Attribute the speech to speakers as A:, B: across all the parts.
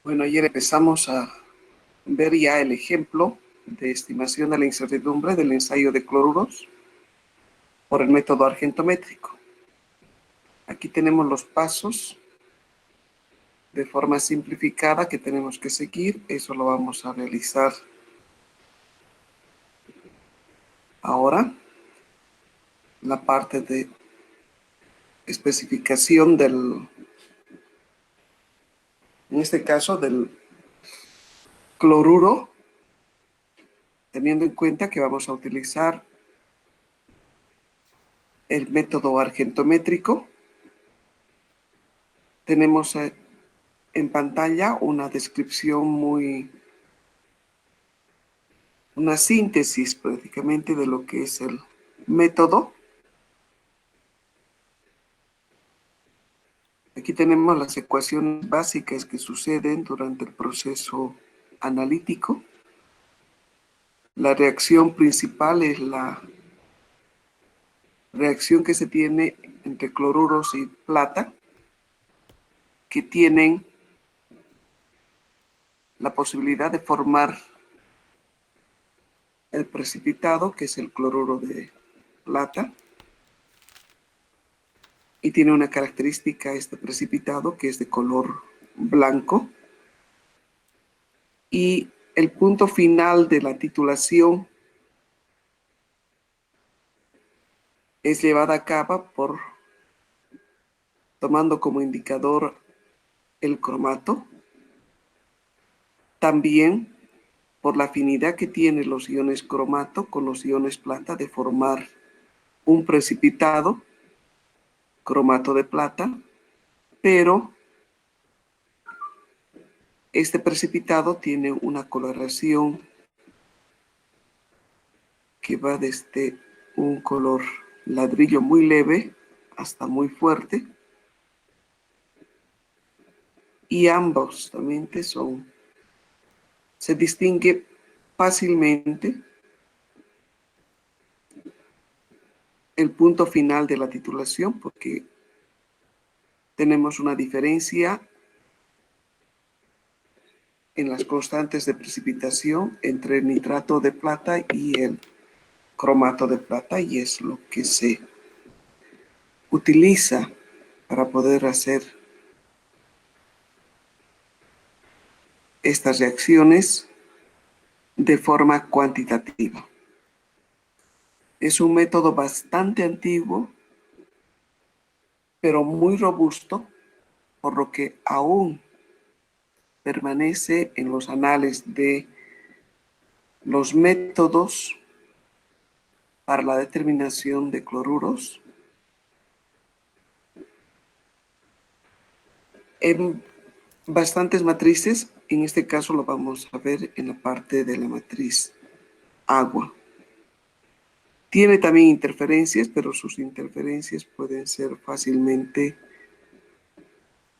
A: Bueno, ayer empezamos a ver ya el ejemplo de estimación de la incertidumbre del ensayo de cloruros por el método argentométrico. Aquí tenemos los pasos de forma simplificada que tenemos que seguir. Eso lo vamos a realizar ahora. La parte de especificación en este caso, del cloruro, teniendo en cuenta que vamos a utilizar el método argentométrico. Tenemos en pantalla una descripción una síntesis prácticamente de lo que es el método. Aquí tenemos las ecuaciones básicas que suceden durante el proceso analítico. La reacción principal es la reacción que se tiene entre cloruros y plata, que tienen la posibilidad de formar el precipitado, que es el cloruro de plata, y tiene una característica este precipitado que es de color blanco. Y el punto final de la titulación es llevada a cabo tomando como indicador el cromato, también por la afinidad que tienen los iones cromato con los iones plata de formar un precipitado, cromato de plata, pero este precipitado tiene una coloración que va desde un color ladrillo muy leve hasta muy fuerte, y ambos también se distingue fácilmente el punto final de la titulación porque tenemos una diferencia en las constantes de precipitación entre el nitrato de plata y el cromato de plata, y es lo que se utiliza para poder hacer estas reacciones de forma cuantitativa. Es un método bastante antiguo, pero muy robusto, por lo que aún permanece en los anales de los métodos para la determinación de cloruros. En bastantes matrices, en este caso lo vamos a ver en la parte de la matriz agua. Tiene también interferencias, pero sus interferencias pueden ser fácilmente,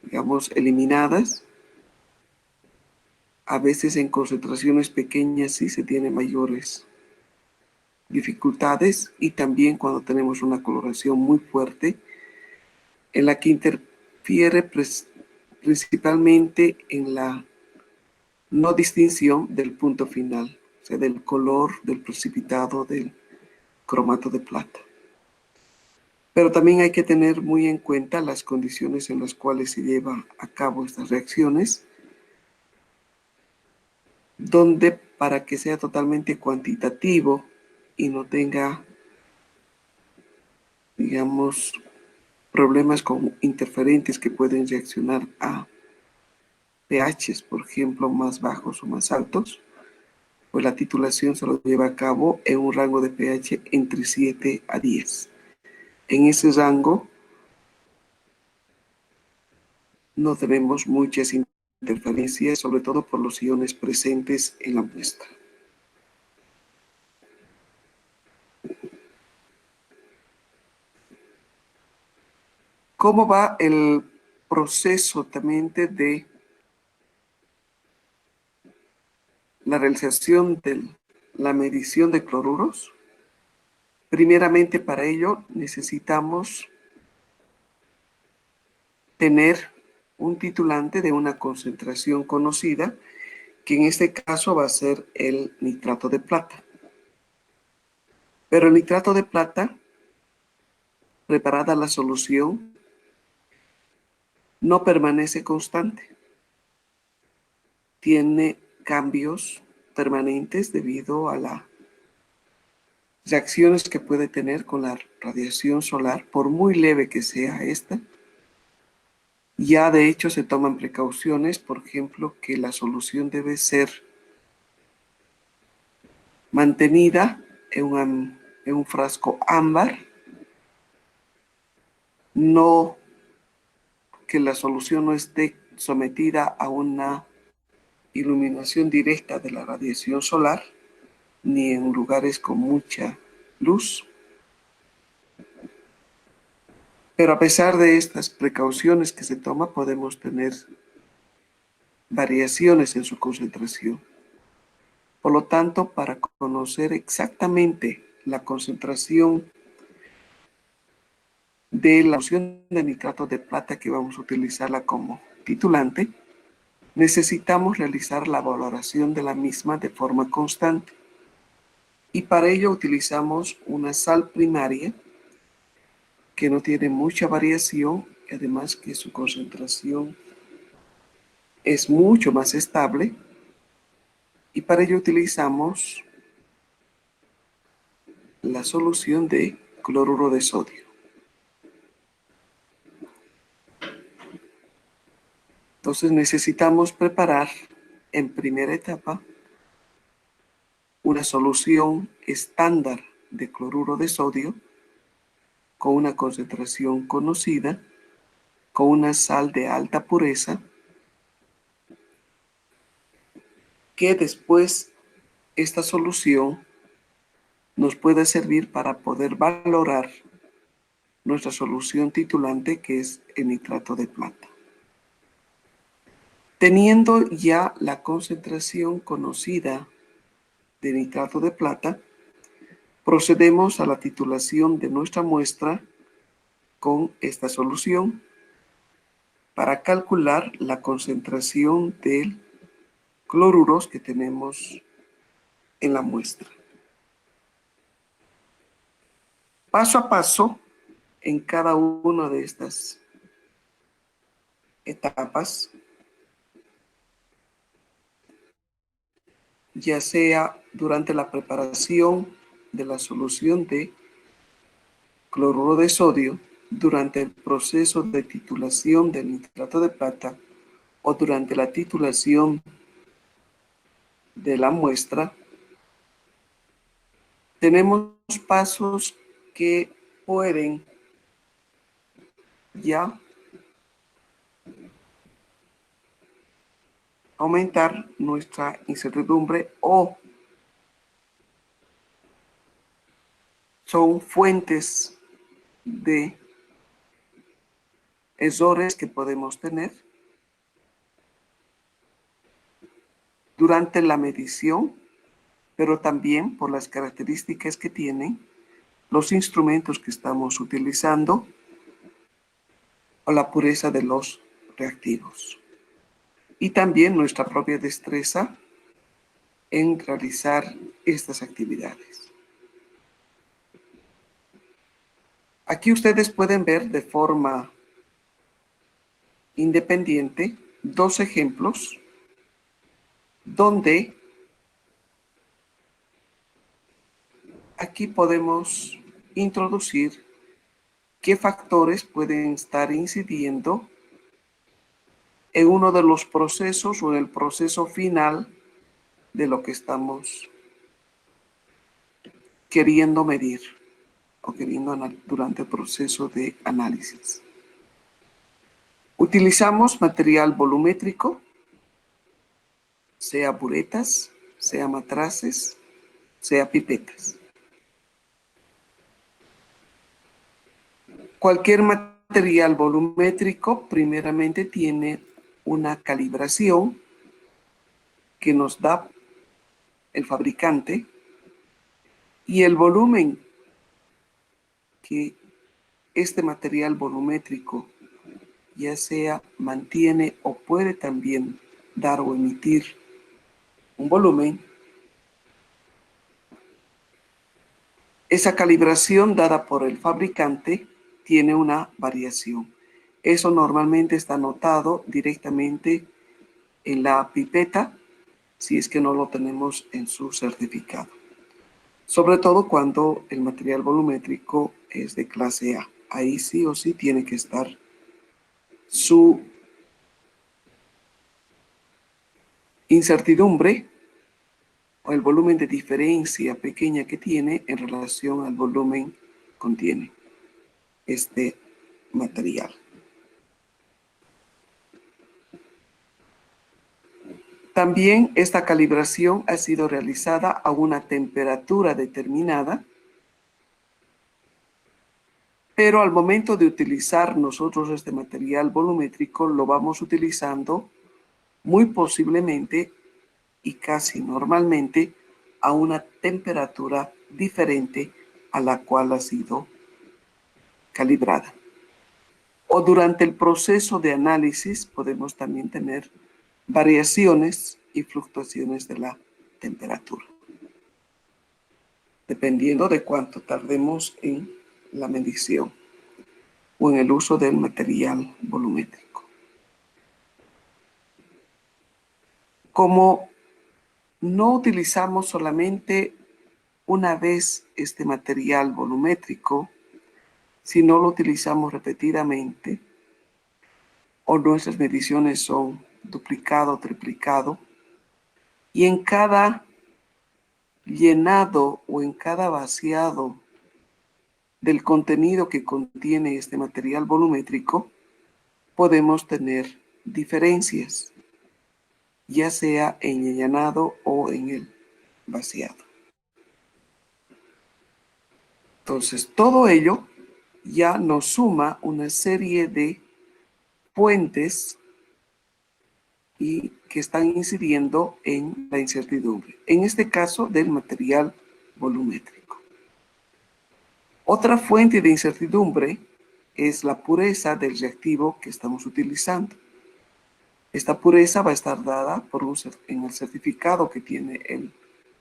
A: digamos, eliminadas. A veces en concentraciones pequeñas sí se tienen mayores dificultades, y también cuando tenemos una coloración muy fuerte en la que interfiere principalmente en la no distinción del punto final, o sea, del color del precipitado del cromato de plata. Pero también hay que tener muy en cuenta las condiciones en las cuales se lleva a cabo estas reacciones, donde para que sea totalmente cuantitativo y no tenga, digamos, problemas con interferentes que pueden reaccionar a pHs, por ejemplo, más bajos o más altos, pues la titulación se lo lleva a cabo en un rango de pH entre 7 a 10. En ese rango no tenemos muchas interferencias, sobre todo por los iones presentes en la muestra. ¿Cómo va el proceso también de la realización de la medición de cloruros? Primeramente, para ello necesitamos tener un titulante de una concentración conocida, que en este caso va a ser el nitrato de plata. Pero el nitrato de plata, preparada la solución, no permanece constante. Tiene cambios permanentes debido a las reacciones que puede tener con la radiación solar, por muy leve que sea esta. Ya de hecho se toman precauciones, por ejemplo, que la solución debe ser mantenida en un frasco ámbar, no que la solución no esté sometida a una iluminación directa de la radiación solar, ni en lugares con mucha luz. Pero a pesar de estas precauciones que se toman, podemos tener variaciones en su concentración. Por lo tanto, para conocer exactamente la concentración de la solución de nitrato de plata que vamos a utilizarla como titulante, necesitamos realizar la valoración de la misma de forma constante. Y para ello utilizamos una sal primaria que no tiene mucha variación, además que su concentración es mucho más estable. Y para ello utilizamos la solución de cloruro de sodio. Entonces necesitamos preparar en primera etapa una solución estándar de cloruro de sodio con una concentración conocida, con una sal de alta pureza, que después esta solución nos puede servir para poder valorar nuestra solución titulante, que es el nitrato de plata. Teniendo ya la concentración conocida de nitrato de plata, procedemos a la titulación de nuestra muestra con esta solución para calcular la concentración de cloruros que tenemos en la muestra. Paso a paso, en cada una de estas etapas, ya sea durante la preparación de la solución de cloruro de sodio, durante el proceso de titulación del nitrato de plata o durante la titulación de la muestra, tenemos pasos que pueden ya aumentar nuestra incertidumbre o son fuentes de errores que podemos tener durante la medición, pero también por las características que tienen los instrumentos que estamos utilizando o la pureza de los reactivos. Y también nuestra propia destreza en realizar estas actividades. Aquí ustedes pueden ver de forma independiente dos ejemplos donde aquí podemos introducir qué factores pueden estar incidiendo en uno de los procesos o en el proceso final de lo que estamos queriendo medir o queriendo durante el proceso de análisis. Utilizamos material volumétrico, sea buretas, sea matraces, sea pipetas. Cualquier material volumétrico primeramente tiene una calibración que nos da el fabricante y el volumen que este material volumétrico ya sea mantiene o puede también dar o emitir un volumen, esa calibración dada por el fabricante tiene una variación. Eso normalmente está anotado directamente en la pipeta, si es que no lo tenemos en su certificado. Sobre todo cuando el material volumétrico es de clase A. Ahí sí o sí tiene que estar su incertidumbre o el volumen de diferencia pequeña que tiene en relación al volumen que contiene este material. También esta calibración ha sido realizada a una temperatura determinada, pero al momento de utilizar nosotros este material volumétrico lo vamos utilizando muy posiblemente y casi normalmente a una temperatura diferente a la cual ha sido calibrada. O durante el proceso de análisis podemos también tener variaciones y fluctuaciones de la temperatura, dependiendo de cuánto tardemos en la medición o en el uso del material volumétrico. Como no utilizamos solamente una vez este material volumétrico, si no lo utilizamos repetidamente, o nuestras mediciones son duplicado o triplicado, y en cada llenado o en cada vaciado del contenido que contiene este material volumétrico, podemos tener diferencias, ya sea en el llenado o en el vaciado. Entonces, todo ello ya nos suma una serie de fuentes y que están incidiendo en la incertidumbre, en este caso del material volumétrico. Otra fuente de incertidumbre es la pureza del reactivo que estamos utilizando. Esta pureza va a estar dada en el certificado que tiene el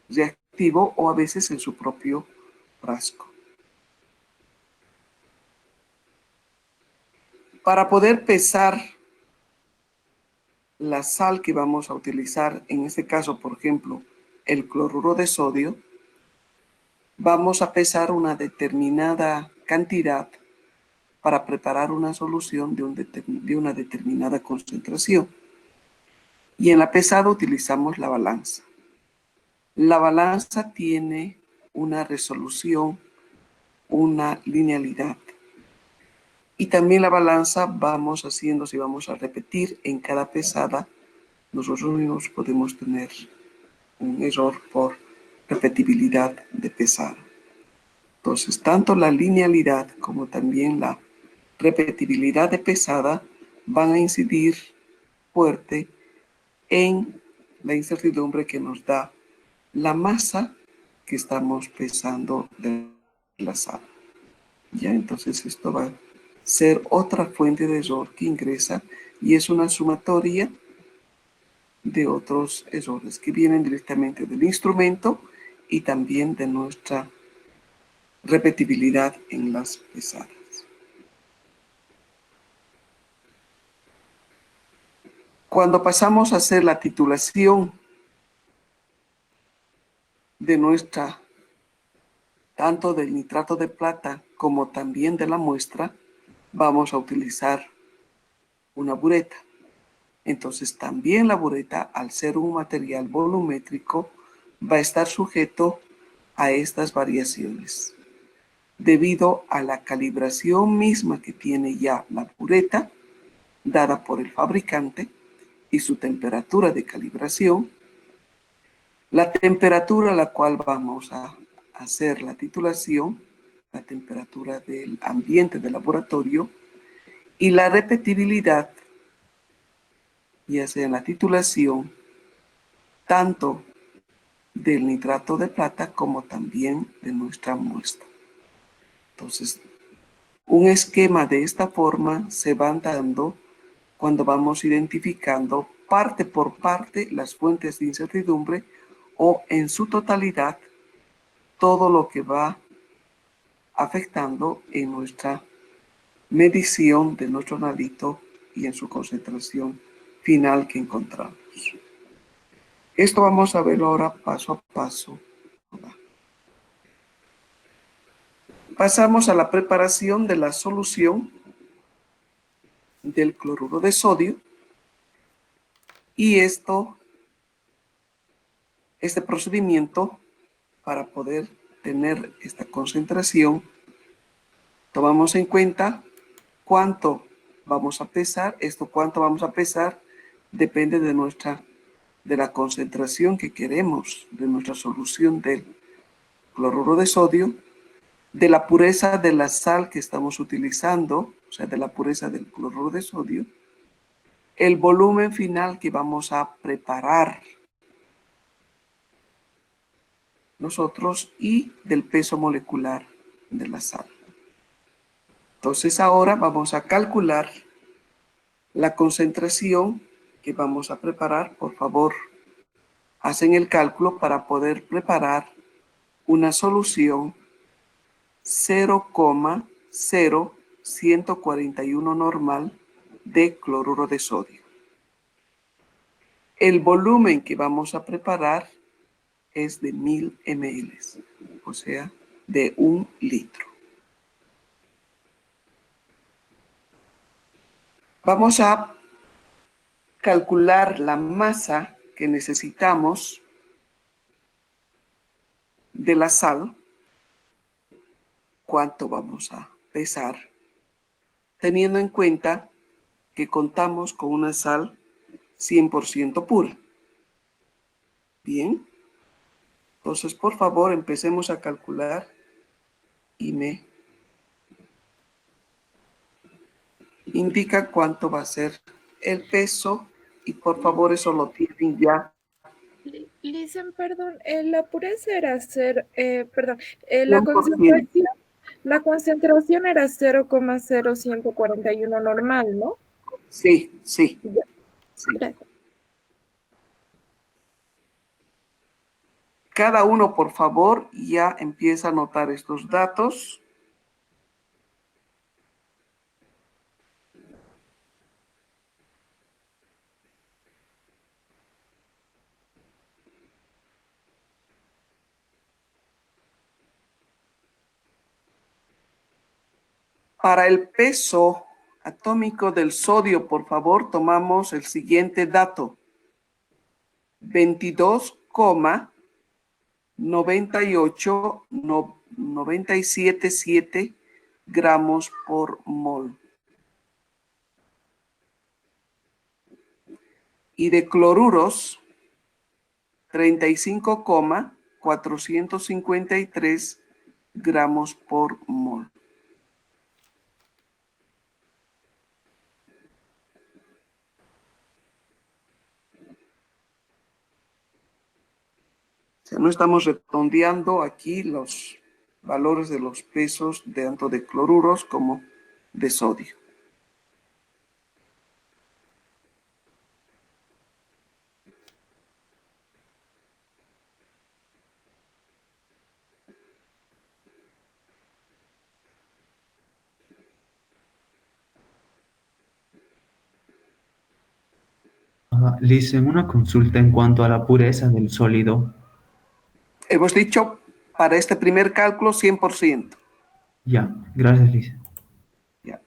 A: reactivo o a veces en su propio frasco. Para poder pesar la sal que vamos a utilizar, en este caso, por ejemplo, el cloruro de sodio, vamos a pesar una determinada cantidad para preparar una solución de una determinada concentración. Y en la pesada utilizamos la balanza. La balanza tiene una resolución, una linealidad. Y también la balanza vamos haciendo, si vamos a repetir en cada pesada, nosotros mismos podemos tener un error por repetibilidad de pesada. Entonces, tanto la linealidad como también la repetibilidad de pesada van a incidir fuerte en la incertidumbre que nos da la masa que estamos pesando de la sal. Ya, entonces esto va a ser otra fuente de error que ingresa y es una sumatoria de otros errores que vienen directamente del instrumento y también de nuestra repetibilidad en las pesadas. Cuando pasamos a hacer la titulación de nuestra, tanto del nitrato de plata como también de la muestra, vamos a utilizar una bureta. Entonces también la bureta, al ser un material volumétrico, va a estar sujeto a estas variaciones, debido a la calibración misma que tiene ya la bureta, dada por el fabricante, y su temperatura de calibración, la temperatura a la cual vamos a hacer la titulación, la temperatura del ambiente del laboratorio, y la repetibilidad, ya sea en la titulación, tanto del nitrato de plata como también de nuestra muestra. Entonces, un esquema de esta forma se van dando cuando vamos identificando parte por parte las fuentes de incertidumbre o en su totalidad todo lo que va afectando en nuestra medición de nuestro analito y en su concentración final que encontramos. Esto vamos a verlo ahora paso a paso. Pasamos a la preparación de la solución del cloruro de sodio y este procedimiento, para poder tener esta concentración, tomamos en cuenta cuánto vamos a pesar. Cuánto vamos a pesar depende de la concentración que queremos de nuestra solución del cloruro de sodio, de la pureza de la sal que estamos utilizando, o sea, de la pureza del cloruro de sodio, el volumen final que vamos a preparar nosotros y del peso molecular de la sal. Entonces ahora vamos a calcular la concentración que vamos a preparar. Por favor, hacen el cálculo para poder preparar una solución 0,0141 normal de cloruro de sodio. El volumen que vamos a preparar es de 1000 ml, o sea, de 1 litro. Vamos a calcular la masa que necesitamos de la sal, cuánto vamos a pesar, teniendo en cuenta que contamos con una sal 100% pura. Bien, entonces por favor empecemos a calcular y me indica cuánto va a ser el peso y por favor eso lo tienen ya.
B: Listen, perdón, la pureza era perdón,
A: 100%.
B: la concentración era 0,0141 normal, ¿no?
A: Sí, sí,
B: Ya,
A: sí.
B: gracias.
A: Cada uno, por favor, ya empieza a anotar estos datos. Para el peso atómico del sodio, por favor, tomamos el siguiente dato. 22,977 gramos por mol. Y de cloruros, 35,453 gramos por mol. O sea, no estamos redondeando aquí los valores de los pesos tanto de cloruros como de sodio.
C: Le hice una consulta en cuanto a la pureza del sólido.
A: Hemos dicho para este primer cálculo 100%.
C: Ya, gracias, Lice.
A: Ya.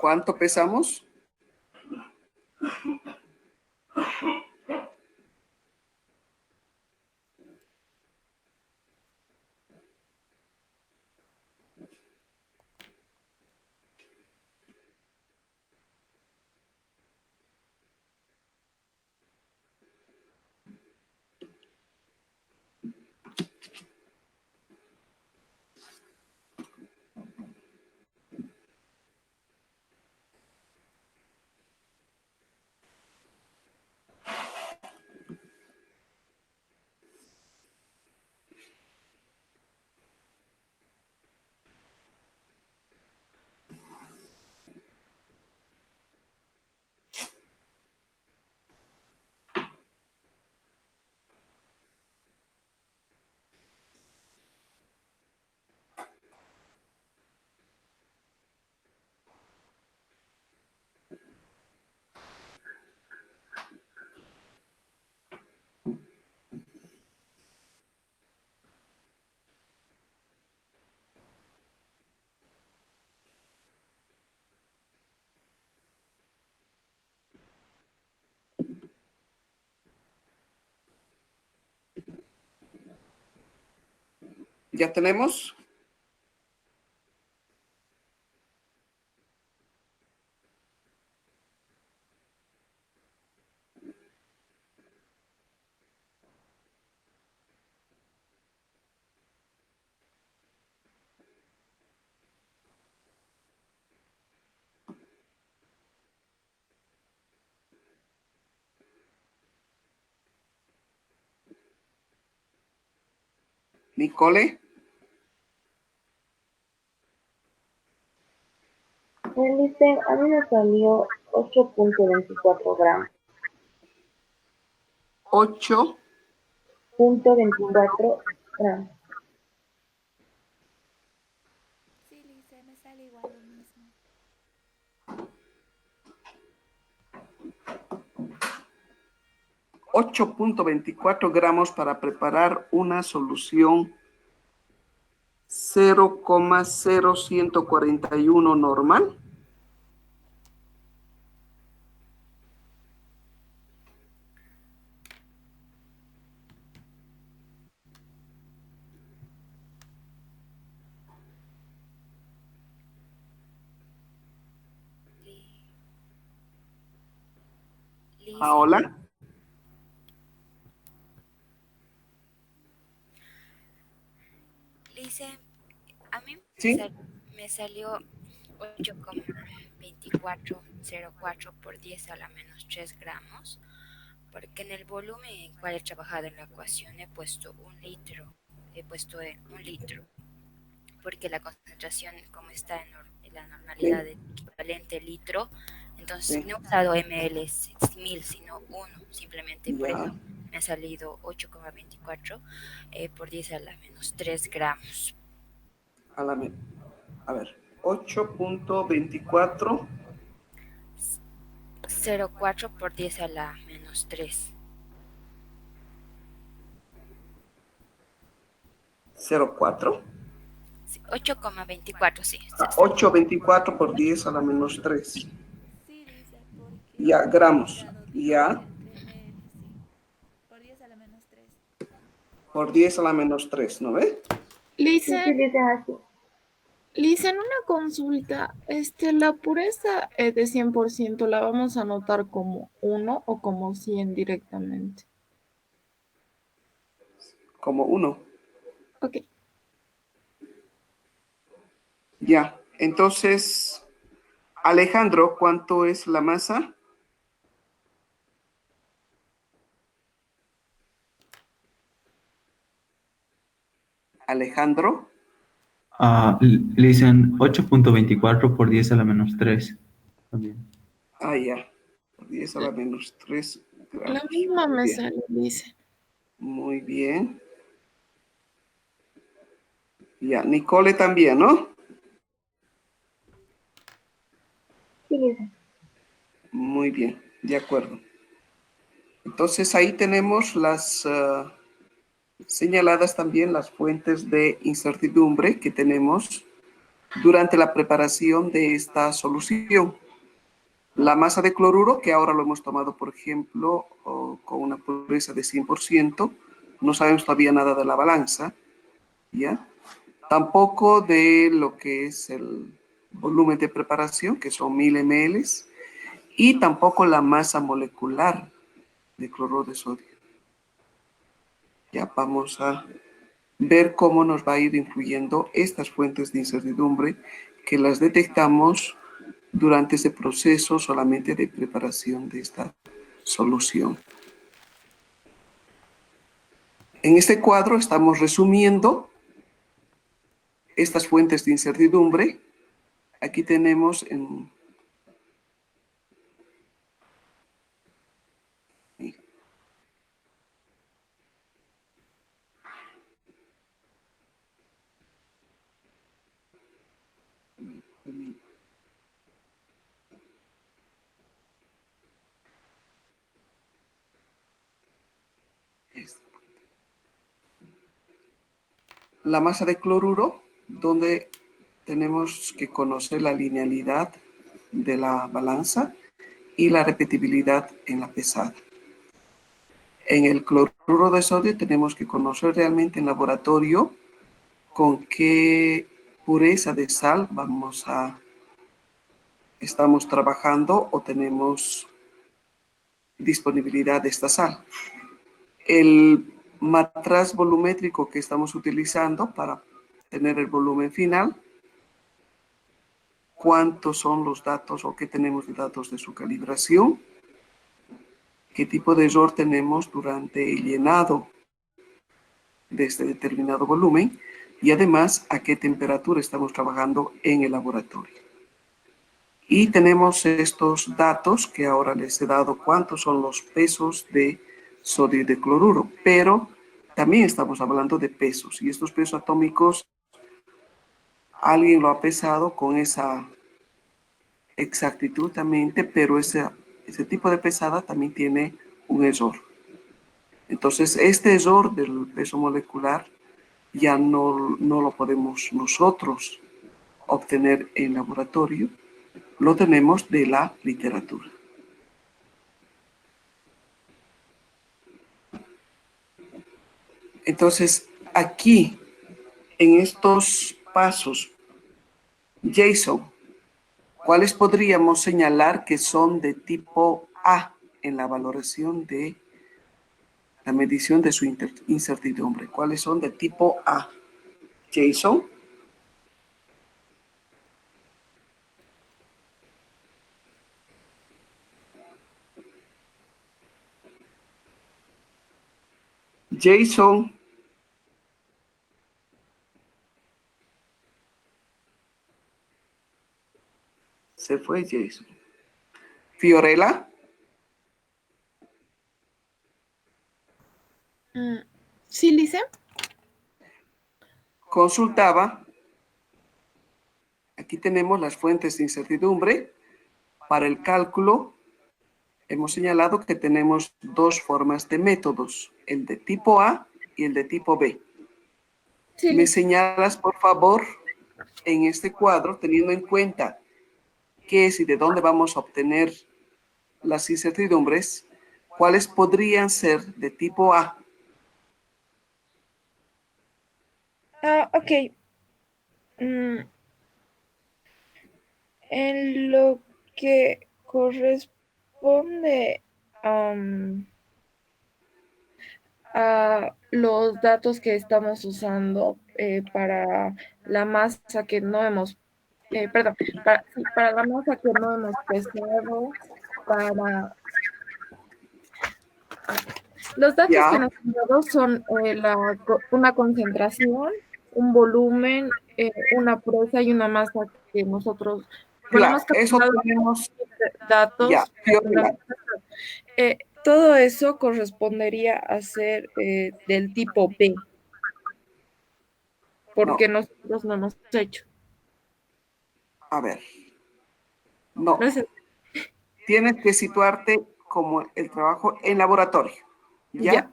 A: ¿Cuánto pesamos? ¿Ya tenemos? Nicole.
D: Dice, a mí me salió 8.24 gramos.
A: 8.
D: 0.24 gramos.
E: Sí, Lice, me sale igual lo mismo.
A: 8.24 gramos para preparar una solución 0,0141 normal.
E: Lice,
A: Ahora,
E: Lice, a mí
A: ¿sí?
E: me salió 8,2404 por 10 a la menos 3 gramos, porque en el volumen en cual he trabajado en la ecuación he puesto un litro, porque la concentración como está en la normalidad
A: Sí,
E: del equivalente litro, entonces
A: sí.
E: no he usado ml 1000 sino 1, simplemente por
A: Ya,
E: eso me ha salido 8,24 por 10 a la menos 3 gramos.
A: a ver, 8.24.
E: 0,4 por 10 a la menos 3.
A: 0,4.
E: Sí, 8,24, sí.
A: 8.24 por 10 a la menos 3.
E: Sí, dice, porque
A: Ya,
E: he
A: gramos.
E: utilizado
A: Ya,
E: entre ml, sí. Por 10 a la menos 3.
A: por 10 a la menos 3, ¿no ve?
D: Sí,
B: Lisa,
D: dice así.
B: Lisa, en una consulta, la pureza de 100% la vamos a anotar como 1 o como 100 directamente.
A: Como 1.
B: Ok.
A: Ya, entonces, Alejandro, ¿cuánto es la masa? Alejandro.
C: Le dicen 8.24 por 10 a la menos 3. También.
A: Ah, ya. Por 10 a la menos 3
B: La
A: gramos.
B: misma
A: Muy
B: me
A: bien.
B: sale, Lisa.
A: Muy bien. Ya, Nicole también, ¿no?
D: Sí, dice.
A: Muy bien, de acuerdo. Entonces ahí tenemos las señaladas también las fuentes de incertidumbre que tenemos durante la preparación de esta solución. La masa de cloruro, que ahora lo hemos tomado, por ejemplo, con una pureza de 100%, no sabemos todavía nada de la balanza, ¿ya? Tampoco de lo que es el volumen de preparación, que son 1000 ml, y tampoco la masa molecular de cloruro de sodio. Ya vamos a ver cómo nos va a ir influyendo estas fuentes de incertidumbre que las detectamos durante ese proceso solamente de preparación de esta solución. En este cuadro estamos resumiendo estas fuentes de incertidumbre. Aquí tenemos en la masa de cloruro, donde tenemos que conocer la linealidad de la balanza y la repetibilidad en la pesada. En el cloruro de sodio tenemos que conocer realmente en laboratorio con qué pureza de sal estamos trabajando o tenemos disponibilidad de esta sal. El matraz volumétrico que estamos utilizando para tener el volumen final, cuántos son los datos o qué tenemos de datos de su calibración, qué tipo de error tenemos durante el llenado de este determinado volumen y además a qué temperatura estamos trabajando en el laboratorio. Y tenemos estos datos que ahora les he dado cuántos son los pesos de sodio y de cloruro, pero también estamos hablando de pesos y estos pesos atómicos alguien lo ha pesado con esa exactitud también, pero ese tipo de pesada también tiene un error. Entonces, este error del peso molecular ya no lo podemos nosotros obtener en laboratorio, lo tenemos de la literatura. Entonces, aquí, en estos pasos, Jason, ¿cuáles podríamos señalar que son de tipo A en la valoración de la medición de su incertidumbre? ¿Cuáles son de tipo A? Jason. Jason. Se fue Jason. Fiorella.
B: Sí, Lice.
A: Consultaba. Aquí tenemos las fuentes de incertidumbre. Para el cálculo, hemos señalado que tenemos dos formas de métodos, el de tipo A y el de tipo B.
B: Sí,
A: Me
B: Lice.
A: señalas, por favor, en este cuadro, teniendo en cuenta qué es y de dónde vamos a obtener las incertidumbres, cuáles podrían ser de tipo A.
B: Ok. En lo que corresponde a los datos que estamos usando para la masa que no hemos, perdón, para la masa que no hemos pesado, para los datos que
A: Ya,
B: nos han dado son una concentración, un volumen, una pureza y una masa que nosotros, bueno, hemos
A: claro, eso
B: calculado
A: tenemos, ya,
B: datos.
A: Fiorella.
B: Todo eso correspondería a ser del tipo B, porque
A: No,
B: nosotros no hemos hecho.
A: a ver, no.
B: No sé.
A: Tienes que situarte como el trabajo en laboratorio, ¿ya?
B: Ya.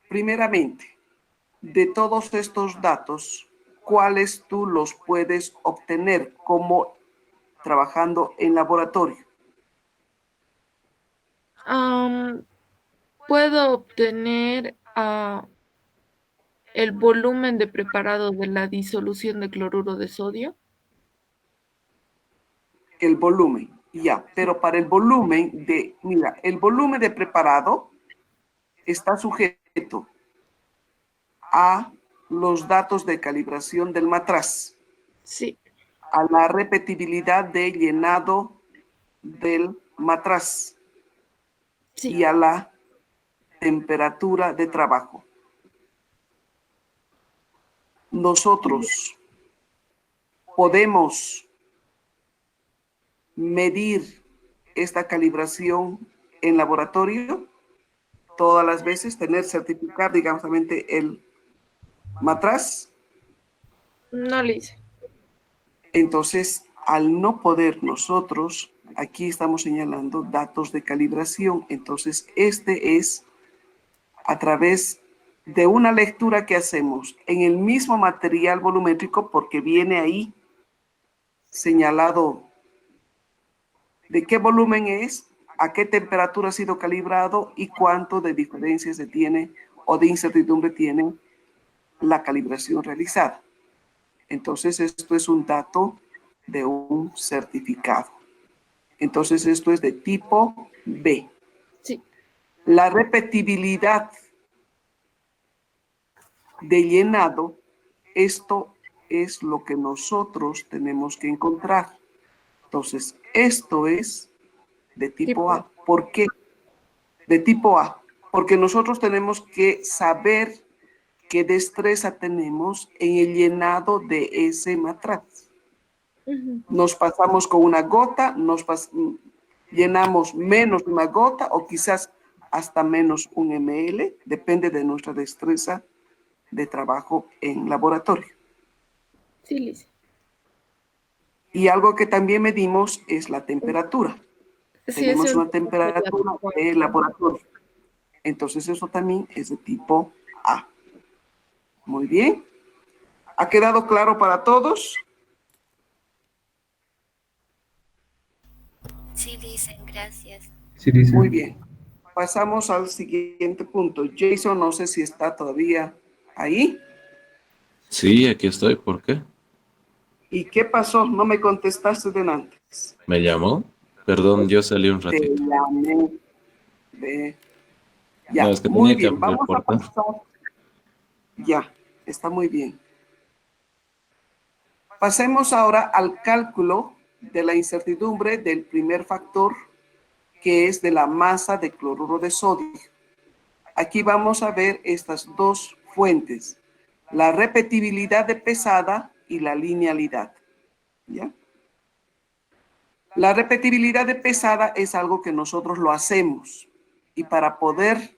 A: Primeramente, de todos estos datos, cuáles tú los puedes obtener como trabajando en laboratorio.
B: Puedo obtener el volumen de preparado de la disolución de cloruro de sodio.
A: El volumen, ya, pero para el volumen de, mira, el volumen de preparado está sujeto a los datos de calibración del matraz,
B: Sí,
A: a la repetibilidad de llenado del matraz
B: sí.
A: y a la temperatura de trabajo. Nosotros podemos medir esta calibración en laboratorio todas las veces, tener certificar, digamos, el matraz.
B: No lo hice.
A: Entonces, al no poder nosotros, aquí estamos señalando datos de calibración. Entonces, este es a través de una lectura que hacemos en el mismo material volumétrico, porque viene ahí señalado de qué volumen es, a qué temperatura ha sido calibrado y cuánto de diferencia se tiene o de incertidumbre tiene la calibración realizada. Entonces, esto es un dato de un certificado. Entonces, esto es de tipo B.
B: Sí.
A: La repetibilidad de llenado, esto es lo que nosotros tenemos que encontrar. Entonces, esto es de tipo A. ¿Por qué? De tipo A. Porque nosotros tenemos que saber qué destreza tenemos en el llenado de ese matraz. Nos pasamos con una gota, llenamos menos de una gota o quizás hasta menos 1 ml, depende de nuestra destreza de trabajo en laboratorio.
B: Sí, Liz.
A: Y algo que también medimos es la temperatura.
B: Sí,
A: Tenemos
B: es
A: una temperatura de laboratorio. Entonces eso también es de tipo A. Muy bien. ¿Ha quedado claro para todos?
E: Sí, dicen, gracias.
C: Sí, dice.
A: Muy bien. Pasamos al siguiente punto. Jason, no sé si está todavía ahí.
F: Sí, aquí estoy. ¿Por qué?
A: ¿Y qué pasó? No me contestaste de antes.
F: ¿Me llamó? Perdón, yo salí un
A: Te
F: ratito.
A: llamé.
F: No,
A: Ya,
F: es que
A: muy
F: tenía que
A: bien.
F: abrir el
A: Vamos a
F: portal.
A: pasar. Ya, está muy bien. Pasemos ahora al cálculo de la incertidumbre del primer factor, que es de la masa de cloruro de sodio. Aquí vamos a ver estas dos fuentes, la repetibilidad de pesada y la linealidad. ¿Ya? La repetibilidad de pesada es algo que nosotros lo hacemos y para poder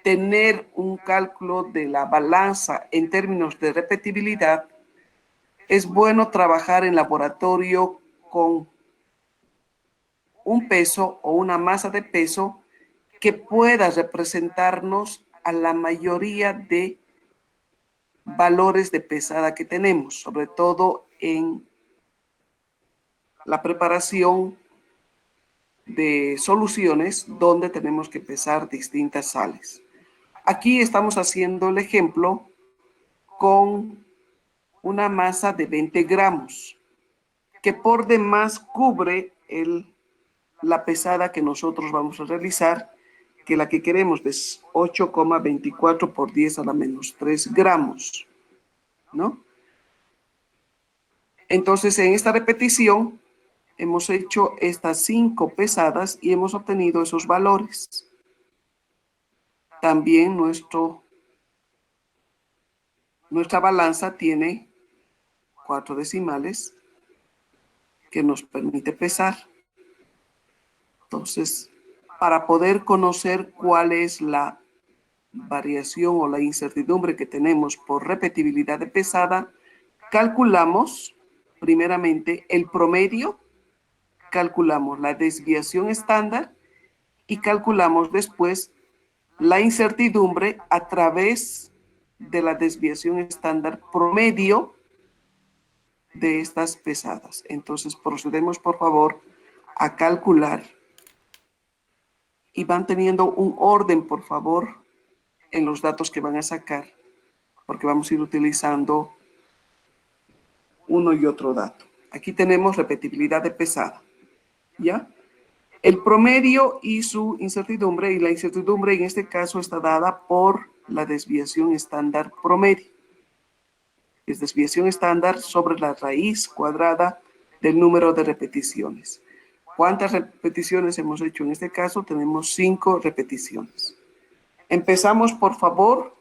A: tener un cálculo de la balanza en términos de repetibilidad, es bueno trabajar en laboratorio con un peso o una masa de peso que pueda representarnos a la mayoría de valores de pesada que tenemos, sobre todo en la preparación de soluciones donde tenemos que pesar distintas sales. Aquí estamos haciendo el ejemplo con una masa de 20 gramos, que por demás cubre la pesada que nosotros vamos a realizar, que la que queremos es 8,24 por 10 a la menos 3 gramos, ¿no? Entonces, en esta repetición, hemos hecho estas 5 pesadas y hemos obtenido esos valores. También nuestra balanza tiene 4 decimales que nos permite pesar. Entonces, para poder conocer cuál es la variación o la incertidumbre que tenemos por repetibilidad de pesada, calculamos primeramente el promedio, calculamos la desviación estándar y calculamos después la incertidumbre a través de la desviación estándar promedio de estas pesadas. Entonces procedemos, por favor, a calcular y van teniendo un orden, por favor, en los datos que van a sacar, porque vamos a ir utilizando uno y otro dato. Aquí tenemos repetibilidad de pesada, ¿ya? El promedio y su incertidumbre, y la incertidumbre en este caso está dada por la desviación estándar promedio. Es desviación estándar sobre la raíz cuadrada del número de repeticiones. ¿Cuántas repeticiones hemos hecho? En este caso tenemos 5 repeticiones. Empezamos, por favor.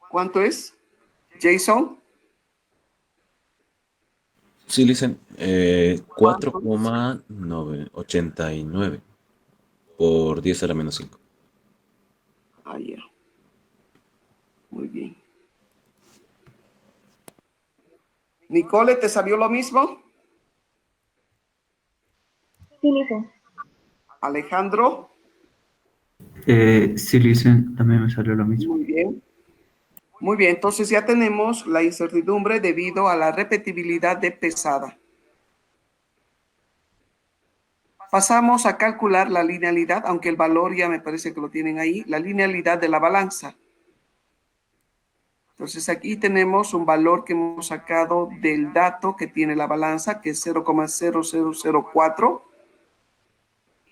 A: ¿Cuánto es? Jason.
F: Sí, dicen
A: ¿Cuánto es?
F: 4,89 por 10 a la menos 5.
A: Ah, ya. Muy bien. Nicole, ¿te salió lo mismo?
D: Sí, listo.
A: Alejandro.
C: Sí, Listen, también me salió lo mismo.
A: Muy bien. Muy bien, entonces ya tenemos la incertidumbre debido a la repetibilidad de pesada. Pasamos a calcular la linealidad, aunque el valor ya me parece que lo tienen ahí, la linealidad de la balanza. Entonces aquí tenemos un valor que hemos sacado del dato que tiene la balanza, que es 0,0004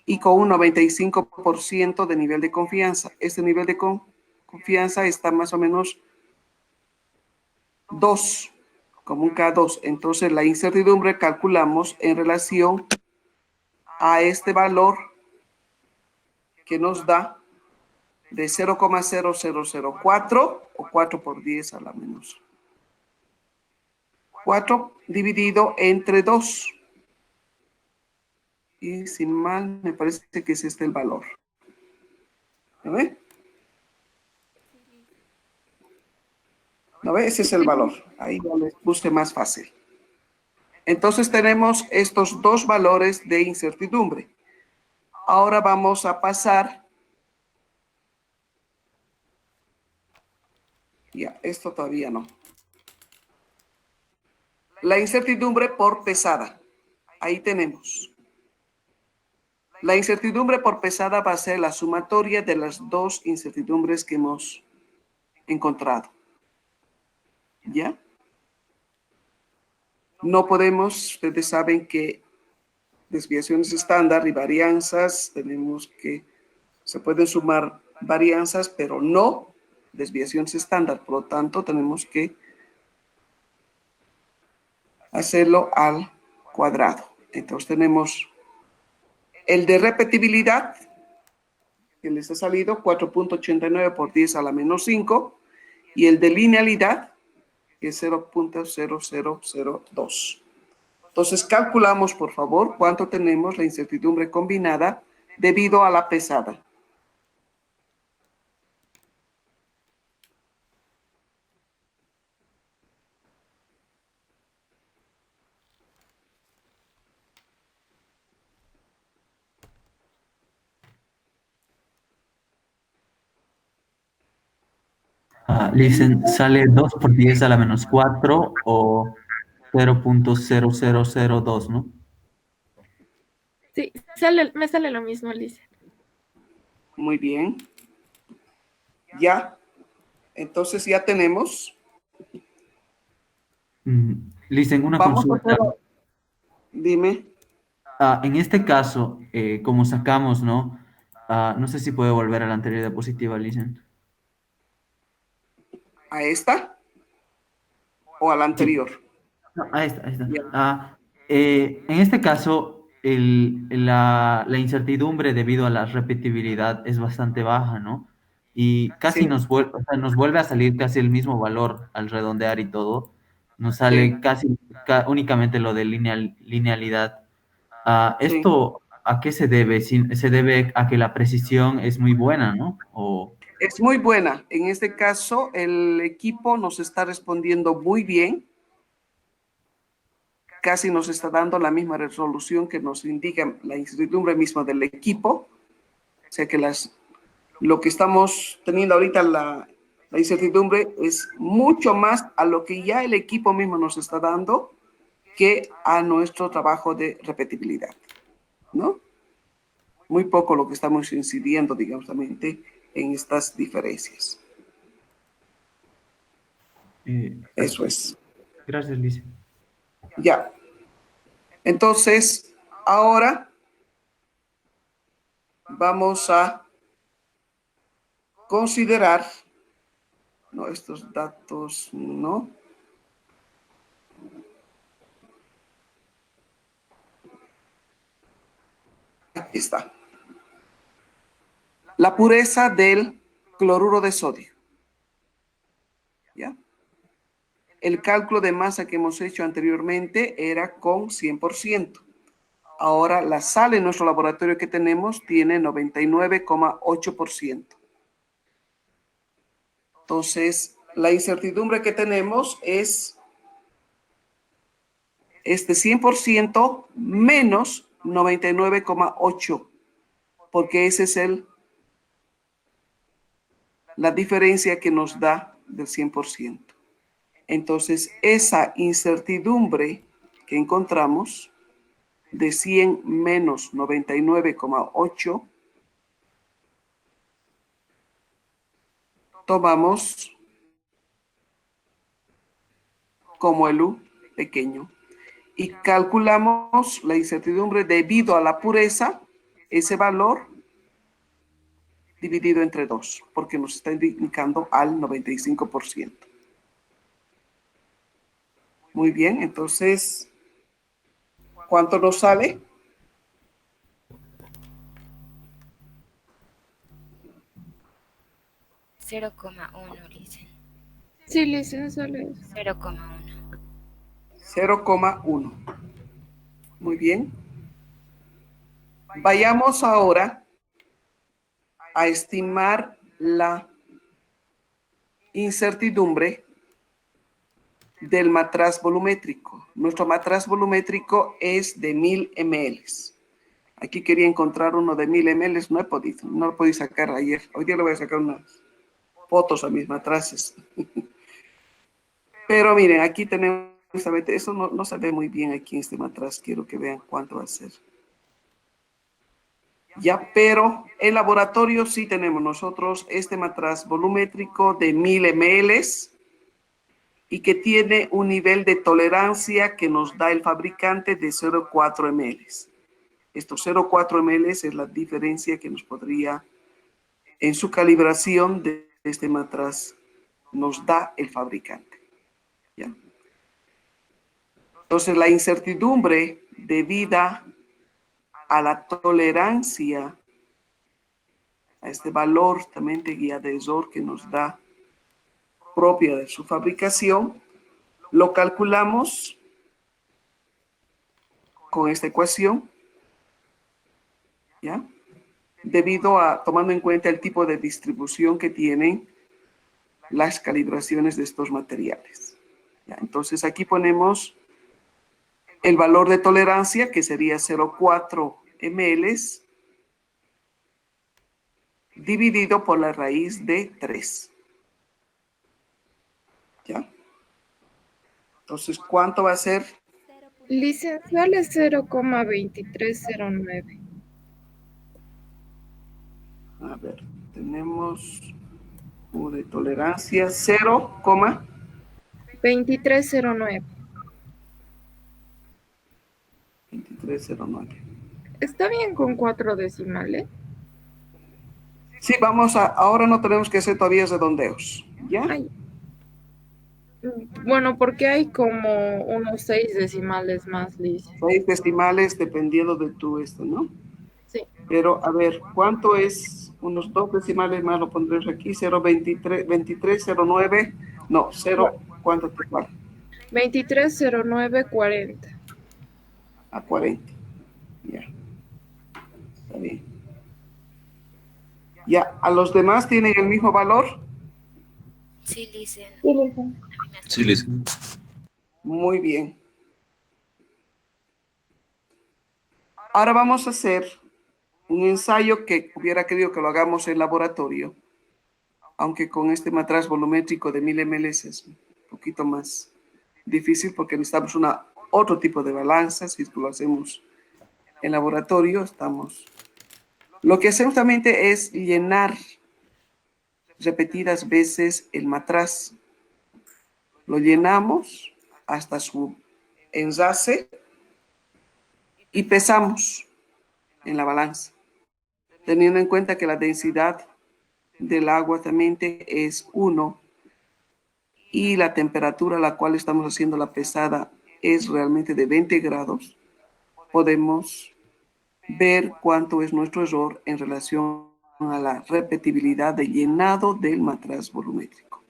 A: y con un 95% de nivel de confianza. Este nivel de confianza está más o menos 2, como un K2. Entonces la incertidumbre calculamos en relación a este valor que nos da de 0,0004 o 4 por 10 a la menos 4 dividido entre 2. Y sin mal, me parece que es este el valor. ¿No ve? ¿No ve? Ese es el valor. Ahí ya les puse más fácil. Entonces tenemos estos dos valores de incertidumbre. Ahora vamos a pasar. Ya, esto todavía no. La incertidumbre por pesada. Ahí tenemos. La incertidumbre por pesada va a ser la sumatoria de las dos incertidumbres que hemos encontrado. ¿Ya? No podemos, ustedes saben que desviaciones estándar y varianzas, tenemos que, se pueden sumar varianzas, pero no desviaciones estándar. Por lo tanto, tenemos que hacerlo al cuadrado. Entonces tenemos el de repetibilidad, que les ha salido 4,89 por 10 a la menos 5, y el de linealidad, que es 0,0002. Entonces calculamos, por favor, cuánto tenemos la incertidumbre combinada debido a la pesada.
C: Listen, sale 2 por 10 a la menos 4 o 0.0002, ¿no?
B: Sí, me sale lo mismo, Alicia.
A: Muy bien. Ya. Entonces ya tenemos.
C: Licen, una
A: Vamos a
C: consulta.
A: hacer. Dime.
C: En este caso, como sacamos, ¿no? No sé si puede volver a la anterior diapositiva, Licen.
A: ¿A esta o a la
C: Sí.
A: anterior?
C: No, ahí está, ahí está.
A: Ya.
C: En este caso, la incertidumbre debido a la repetibilidad es bastante baja, ¿no? Y casi
A: Sí,
C: nos vuelve a salir casi el mismo valor al redondear y todo. Nos
A: sí,
C: sale casi únicamente lo de linealidad.
A: sí.
C: ¿Esto a qué se debe? ¿Se debe a que la precisión es muy buena, ¿no? O,
A: Es muy buena. En este caso, el equipo nos está respondiendo muy bien. Casi nos está dando la misma resolución que nos indica la incertidumbre misma del equipo. O sea que lo que estamos teniendo ahorita, la incertidumbre, es mucho más a lo que ya el equipo mismo nos está dando que a nuestro trabajo de repetibilidad, ¿no? Muy poco lo que estamos incidiendo, digamos, en estas diferencias. Eso
C: perfecto.
A: es.
C: Gracias, Lice.
A: Ya. Entonces, ahora vamos a considerar, no, estos datos no. Aquí está. La pureza del cloruro de sodio. ¿Ya? El cálculo de masa que hemos hecho anteriormente era con 100%. Ahora la sal en nuestro laboratorio que tenemos tiene 99,8%. Entonces, la incertidumbre que tenemos es este 100% menos 99,8%, porque ese es la diferencia que nos da del 100%. Entonces, esa incertidumbre que encontramos de 100 menos 99,8, tomamos como el U pequeño y calculamos la incertidumbre debido a la pureza, ese valor dividido entre 2, porque nos está indicando al 95%. Muy bien, entonces, ¿cuánto nos sale?
E: Cero coma uno, Licen.
B: Sí, Alicia, sale eso.
E: 0,1.
A: 0,1. Muy bien. Vayamos ahora a estimar la incertidumbre del matraz volumétrico. Nuestro matraz volumétrico es de 1000 ml. Aquí quería encontrar uno de 1000 ml, no he podido, no lo pude sacar ayer. Hoy día le voy a sacar unas fotos a mis matraces. Pero miren, aquí tenemos, eso no se ve muy bien aquí en este matraz. Quiero que vean cuánto va a ser. Ya, pero en laboratorio sí tenemos nosotros este matraz volumétrico de 1000 ml y que tiene un nivel de tolerancia que nos da el fabricante de 0,4 ml. Estos 0,4 ml es la diferencia que nos podría, en su calibración de este matraz, nos da el fabricante. ¿Ya? Entonces, la incertidumbre debida a la tolerancia, a este valor también de guía de Zor que nos da propia de su fabricación, lo calculamos con esta ecuación, ¿ya? Debido a, tomando en cuenta el tipo de distribución que tienen las calibraciones de estos materiales. ¿Ya? Entonces aquí ponemos el valor de tolerancia, que sería 0,4 ml, dividido por la raíz de 3. ¿Ya? Entonces, ¿cuánto va a ser?
B: Licencial es 0,2309.
A: A ver, tenemos de tolerancia 0,2309.
B: 2309. ¿Está bien con 4 decimales?
A: Sí, ahora no tenemos que hacer todavía redondeos, ¿ya?
B: Ay. Bueno, porque hay como unos 6 decimales más, Liz.
A: 6 decimales dependiendo de ¿no?
B: Sí.
A: Pero, a ver, ¿cuánto es? Unos 2 decimales más lo pondremos aquí, 0,2309, no, 0, ¿cuánto te vale?
B: 230940.
A: A 40, ya, está bien. Ya, ¿a los demás tienen el mismo valor?
E: Sí, Licen.
D: Sí, Lisa.
E: A mí me
F: Sí, Licen.
A: Muy bien. Ahora vamos a hacer un ensayo que hubiera querido que lo hagamos en laboratorio, aunque con este matraz volumétrico de 1000 ml es un poquito más difícil porque necesitamos otro tipo de balanza. Si lo hacemos en laboratorio, Lo que hacemos también es llenar repetidas veces el matraz. Lo llenamos hasta su enlace y pesamos en la balanza, teniendo en cuenta que la densidad del agua también es 1 y la temperatura a la cual estamos haciendo la pesada es realmente de 20 grados, podemos ver cuánto es nuestro error en relación a la repetibilidad de llenado del matraz volumétrico.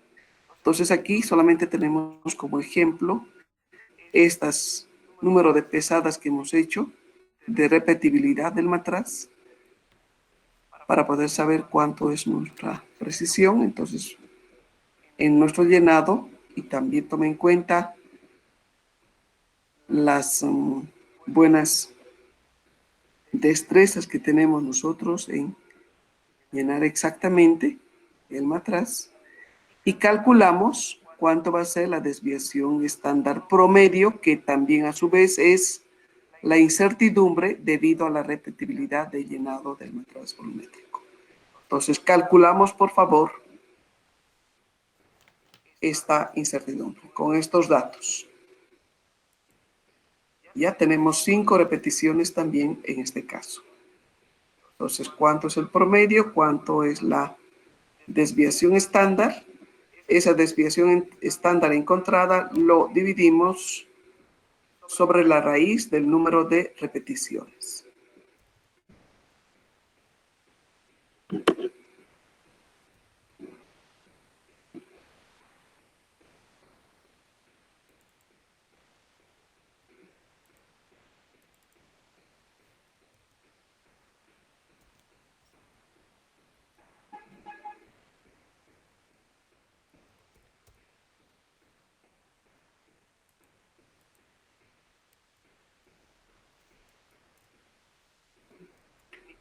A: Entonces aquí solamente tenemos como ejemplo estas número de pesadas que hemos hecho de repetibilidad del matraz para poder saber cuánto es nuestra precisión. Entonces, en nuestro llenado, y también tome en cuenta las buenas destrezas que tenemos nosotros en llenar exactamente el matraz y calculamos cuánto va a ser la desviación estándar promedio, que también a su vez es la incertidumbre debido a la repetibilidad de llenado del matraz volumétrico. Entonces, calculamos, por favor, esta incertidumbre con estos datos. Ya tenemos 5 repeticiones también en este caso. Entonces, ¿cuánto es el promedio? ¿Cuánto es la desviación estándar? Esa desviación estándar encontrada lo dividimos sobre la raíz del número de repeticiones.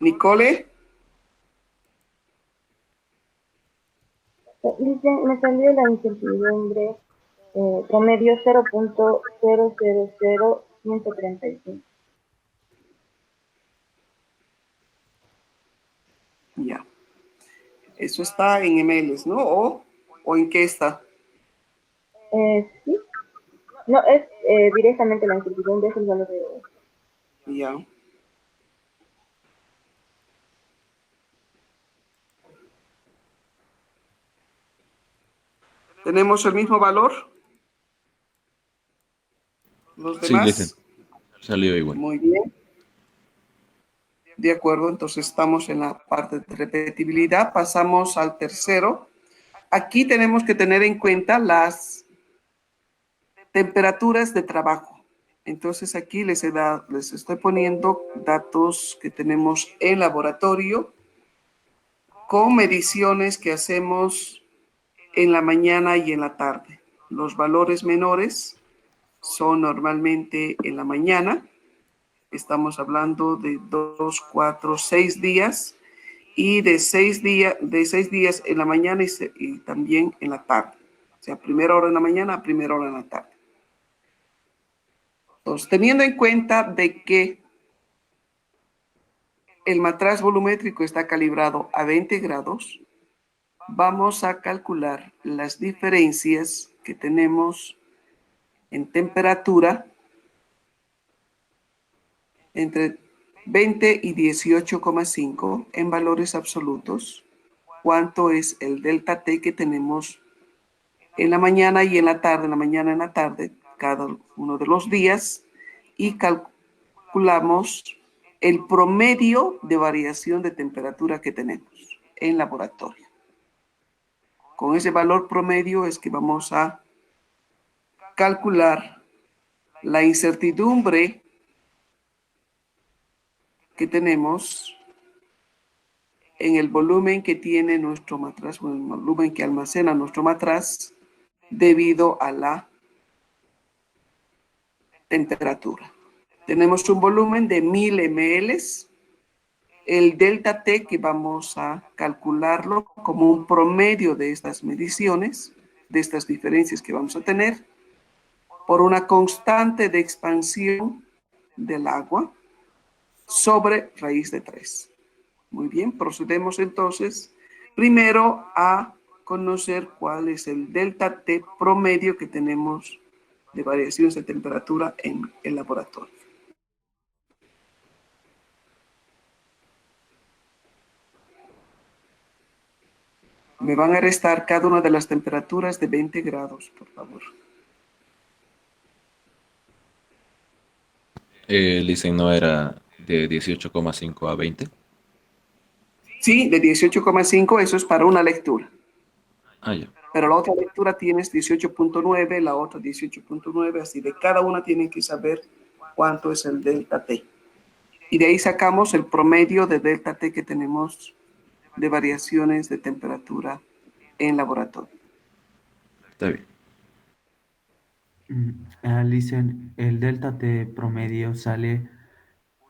A: Nicole,
D: Dice, me salió la incertidumbre promedio 0,000135.
A: ya. Eso está en mls, ¿no? ¿O en qué está?
D: Sí. No, es directamente la incertidumbre, es el valor de hoy.
A: Ya. ¿Tenemos el mismo valor? ¿Los
F: Sí,
A: demás?
F: Licen. Salió igual.
A: Muy bien. De acuerdo, entonces estamos en la parte de repetibilidad. Pasamos al tercero. Aquí tenemos que tener en cuenta las temperaturas de trabajo. Entonces aquí les estoy poniendo datos que tenemos en laboratorio con mediciones que hacemos en la mañana y en la tarde. Los valores menores son normalmente en la mañana. Estamos hablando de 2, 4, 6 días y de 6 días en la mañana y también en la tarde. O sea, primera hora en la mañana, primera hora en la tarde. Entonces, teniendo en cuenta de que el matraz volumétrico está calibrado a 20 grados, vamos a calcular las diferencias que tenemos en temperatura entre 20 y 18,5 en valores absolutos. ¿Cuánto es el delta T que tenemos en la mañana y en la tarde, en la mañana y en la tarde, cada uno de los días? Y calculamos el promedio de variación de temperatura que tenemos en laboratorio. Con ese valor promedio es que vamos a calcular la incertidumbre que tenemos en el volumen que tiene nuestro matraz, o el volumen que almacena nuestro matraz debido a la temperatura. Tenemos un volumen de 1000 ml. El delta T que vamos a calcularlo como un promedio de estas mediciones, de estas diferencias que vamos a tener, por una constante de expansión del agua sobre raíz de 3. Muy bien, procedemos entonces primero a conocer cuál es el delta T promedio que tenemos de variaciones de temperatura en el laboratorio. Me van a restar cada una de las temperaturas de 20 grados, por favor.
F: Listen, ¿no era de 18,5 a 20?
A: Sí, de 18,5, eso es para una lectura.
F: Ah, ya.
A: Pero la otra lectura tienes 18,9, la otra 18,9, así de cada una tienen que saber cuánto es el delta T. Y de ahí sacamos el promedio de delta T que tenemos de variaciones de temperatura en laboratorio.
F: Está bien.
C: Listen, el delta T promedio sale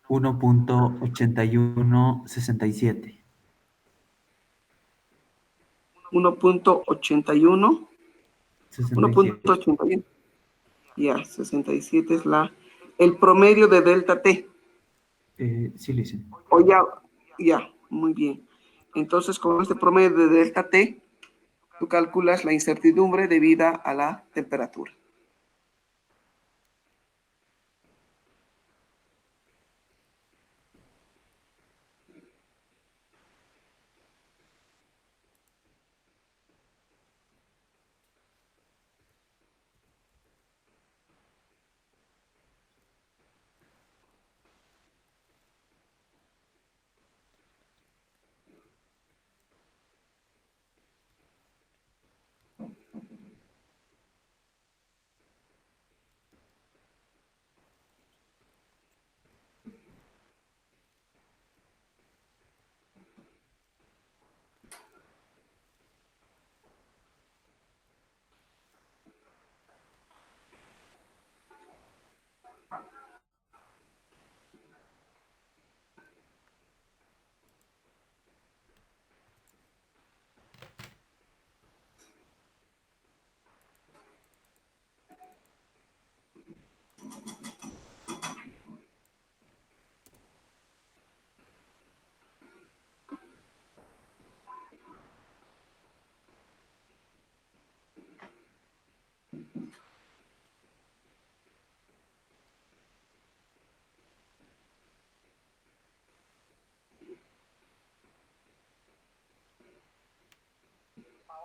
C: 1.8167.
A: 1.81,
C: 67.
A: 1.81. Ya, 67 es el promedio de delta T.
C: Sí, listen.
A: O ya, muy bien. Entonces, con este promedio de delta T, tú calculas la incertidumbre debida a la temperatura.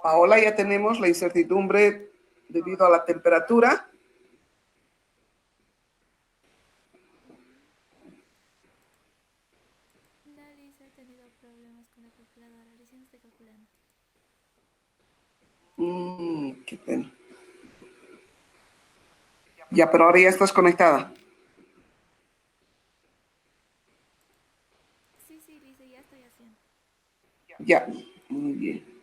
A: Paola, ya tenemos la incertidumbre debido a la temperatura.
G: Liz, he tenido problemas con la calculadora. Recién estoy calculando.
A: Qué pena. Ya, pero ahora ya estás conectada.
G: Sí, Liz, ya estoy haciendo.
A: Ya, muy bien.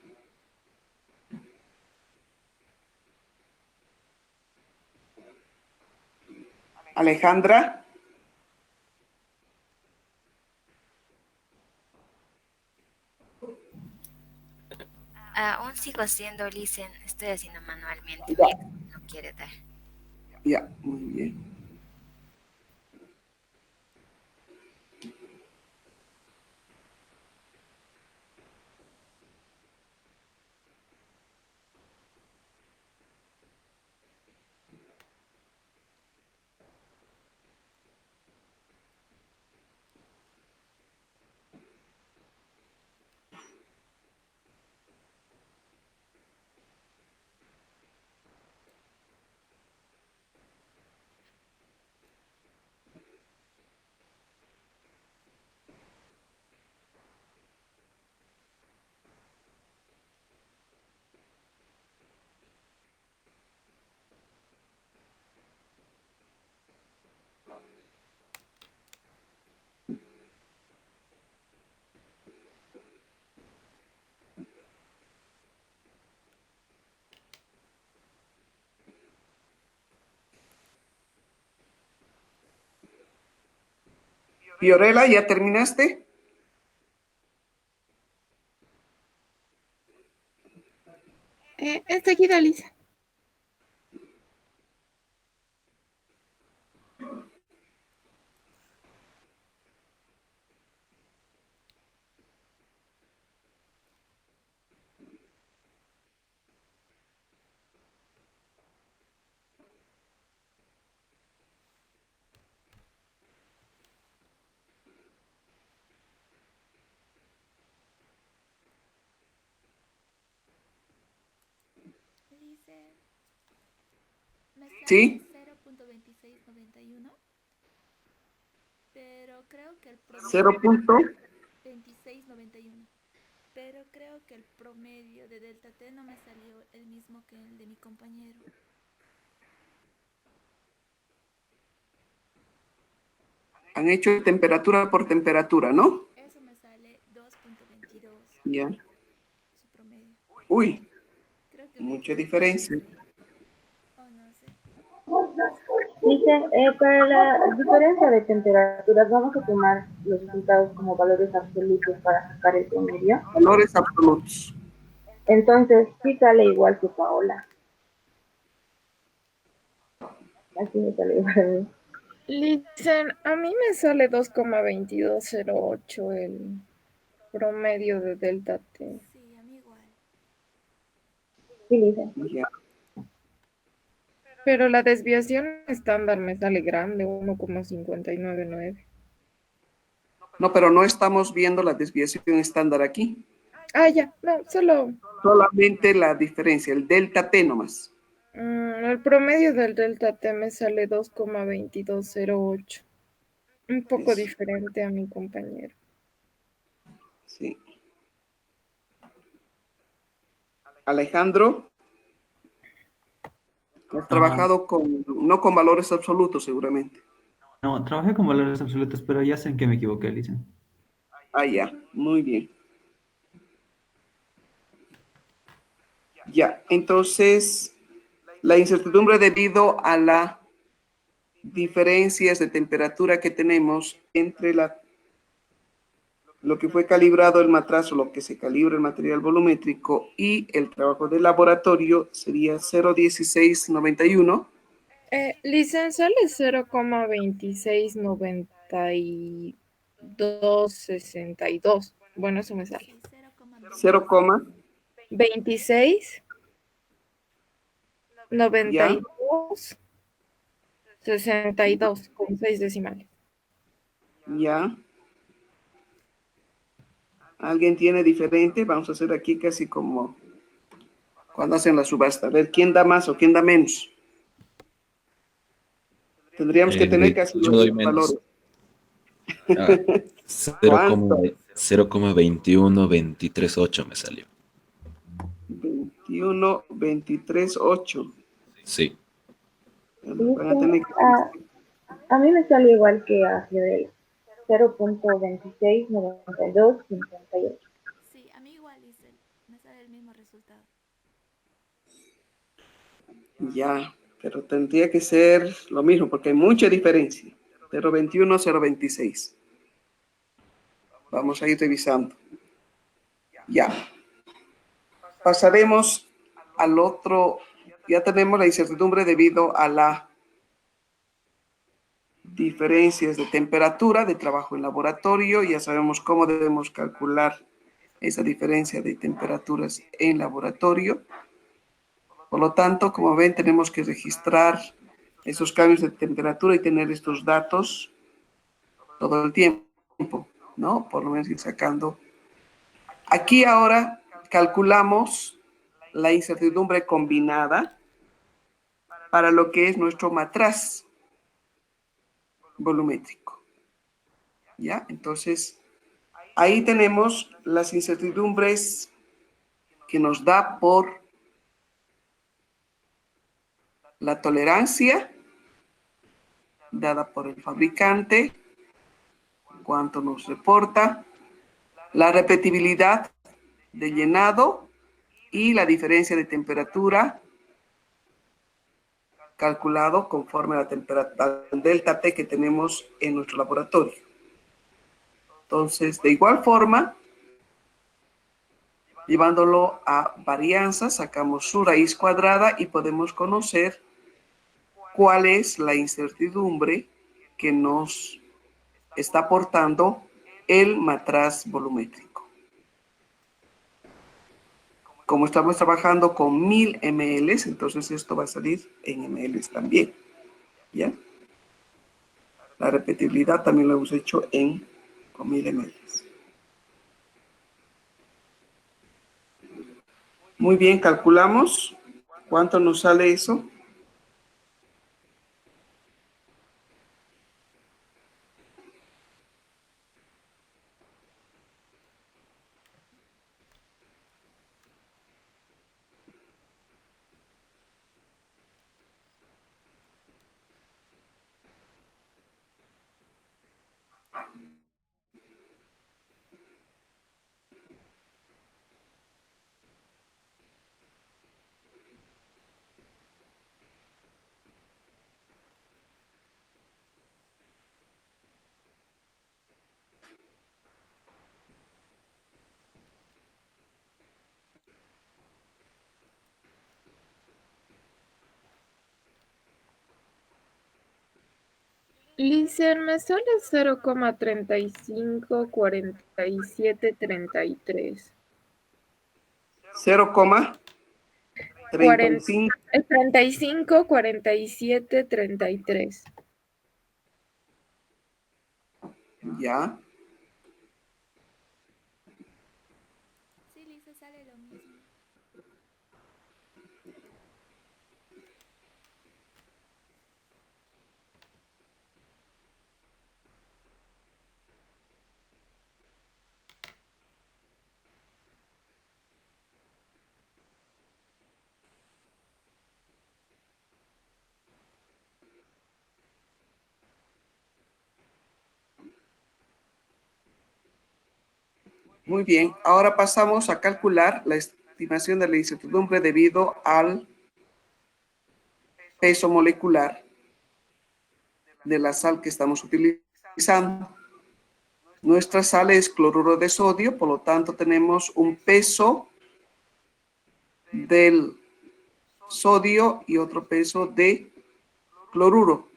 A: Alejandra.
E: Aún sigo haciendo listen, estoy haciendo manualmente.
A: Ya.
E: No quiere dar.
A: Ya, muy bien. Fiorella, ¿ya terminaste?
B: Enseguida, Lisa.
G: Dice, me
A: Sí.
G: sale 0.2691, pero creo que el promedio 2691. Pero creo que el promedio de delta T no me salió el mismo que el de mi compañero.
A: Han hecho temperatura por temperatura, ¿no?
G: Eso me sale 2.22,
A: Ya.
G: su promedio.
A: Uy,
G: Creo que
A: mucha
G: hubiese
A: diferencia.
G: oh, no sé.
D: Dice, para la diferencia de temperaturas vamos a tomar los resultados como valores absolutos para sacar el promedio.
A: Valores absolutos.
D: Entonces, sí sale igual que Paola. Así me sale igual a mí.
B: Listen, a mí me sale 2,2208 el promedio de delta T.
G: Sí, a mí igual.
D: Sí, dice.
A: Ya.
B: Pero la desviación estándar me sale grande, 1,599.
A: No, pero no estamos viendo la desviación estándar aquí.
B: Ah, ya, no, solo
A: Solamente la diferencia, el delta T nomás.
B: el promedio del delta T me sale 2,2208. Un poco
A: Eso,
B: diferente a mi compañero.
A: sí. Alejandro, has
C: Ah,
A: trabajado no con valores absolutos seguramente.
C: no, trabajé con valores absolutos, pero ya sé en qué me equivoqué, Lisa.
A: Ah, ya, muy bien. Ya, entonces, la incertidumbre debido a las diferencias de temperatura que tenemos entre lo que fue calibrado el matrazo, lo que se calibra el material volumétrico y el trabajo de laboratorio sería 0,1691.
B: Listen, sale 0,269262. Bueno, eso me sale.
G: Sí,
A: 0,
B: 26,
A: ya,
B: 92, 62 con 6 decimales.
A: ya. ¿Alguien tiene diferente? Vamos a hacer aquí casi como cuando hacen la subasta. A ver, ¿quién da más o quién da menos? Tendríamos que tener casi
F: Yo
A: los
F: doy
A: mismos
F: menos.
A: valores.
F: Ah,
A: ¿Cuánto?
F: 0,23238 me salió.
A: 21, 23, 8.
F: Sí.
A: Van a
D: Dice,
A: tener que...
D: a mí me sale igual que a Fiorella. 0.269258.
G: Sí, a mí igual, dice. Me sale el mismo resultado.
A: Ya, pero tendría que ser lo mismo porque hay mucha diferencia. 0,21, 0,26. Vamos a ir revisando. Ya. Pasaremos al otro. Ya tenemos la incertidumbre debido a las diferencias de temperatura de trabajo en laboratorio. Ya sabemos cómo debemos calcular esa diferencia de temperaturas en laboratorio. Por lo tanto, como ven, tenemos que registrar esos cambios de temperatura y tener estos datos todo el tiempo, ¿no? Por lo menos ir sacando. Aquí ahora calculamos la incertidumbre combinada para lo que es nuestro matraz volumétrico. ¿Ya? Entonces, ahí tenemos las incertidumbres que nos da por la tolerancia dada por el fabricante, cuánto nos reporta, la repetibilidad de llenado y la diferencia de temperatura calculado conforme a la temperatura delta T que tenemos en nuestro laboratorio. Entonces, de igual forma, llevándolo a varianza, sacamos su raíz cuadrada y podemos conocer cuál es la incertidumbre que nos está aportando el matraz volumétrico. Como estamos trabajando con 1000 ml, entonces esto va a salir en ml también. ¿Ya? La repetibilidad también lo hemos hecho con 1000 ml. Muy bien, calculamos. ¿Cuánto nos sale eso?
B: Lizer, me sale 0,354733.
A: 0,35.
B: 354733.
A: Ya.
G: Sí, Lisa, sale lo mismo.
A: Muy bien. Ahora pasamos a calcular la estimación de la incertidumbre debido al peso molecular de la sal que estamos utilizando. Nuestra sal es cloruro de sodio, por lo tanto tenemos un peso del sodio y otro peso de cloruro.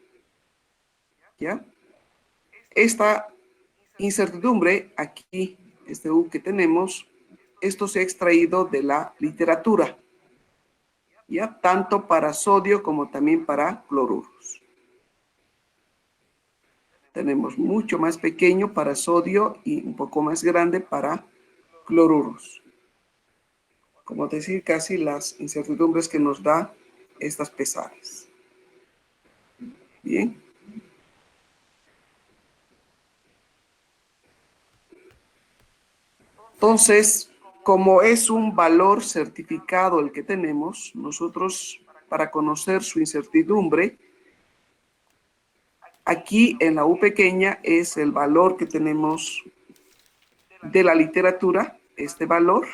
A: ¿Ya? Esta incertidumbre aquí, este U que tenemos, esto se ha extraído de la literatura, ¿ya? Tanto para sodio como también para cloruros. Tenemos mucho más pequeño para sodio y un poco más grande para cloruros. Como decir, casi las incertidumbres que nos da estas pesadas. Bien. Entonces, como es un valor certificado el que tenemos, nosotros para conocer su incertidumbre, aquí en la U pequeña es el valor que tenemos de la literatura, este valor,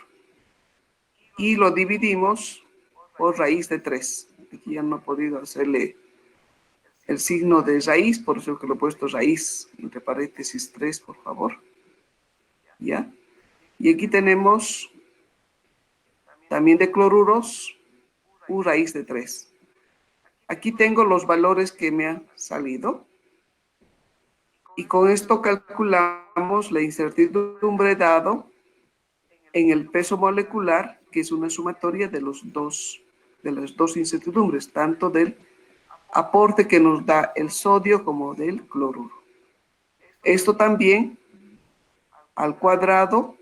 A: y lo dividimos por raíz de 3. Aquí ya no he podido hacerle el signo de raíz, por eso que lo he puesto raíz, entre paréntesis 3, por favor. ¿Ya? Y aquí tenemos también de cloruros, U raíz de 3. Aquí tengo los valores que me han salido. Y con esto calculamos la incertidumbre dado en el peso molecular, que es una sumatoria de las dos incertidumbres, tanto del aporte que nos da el sodio como del cloruro. Esto también al cuadrado,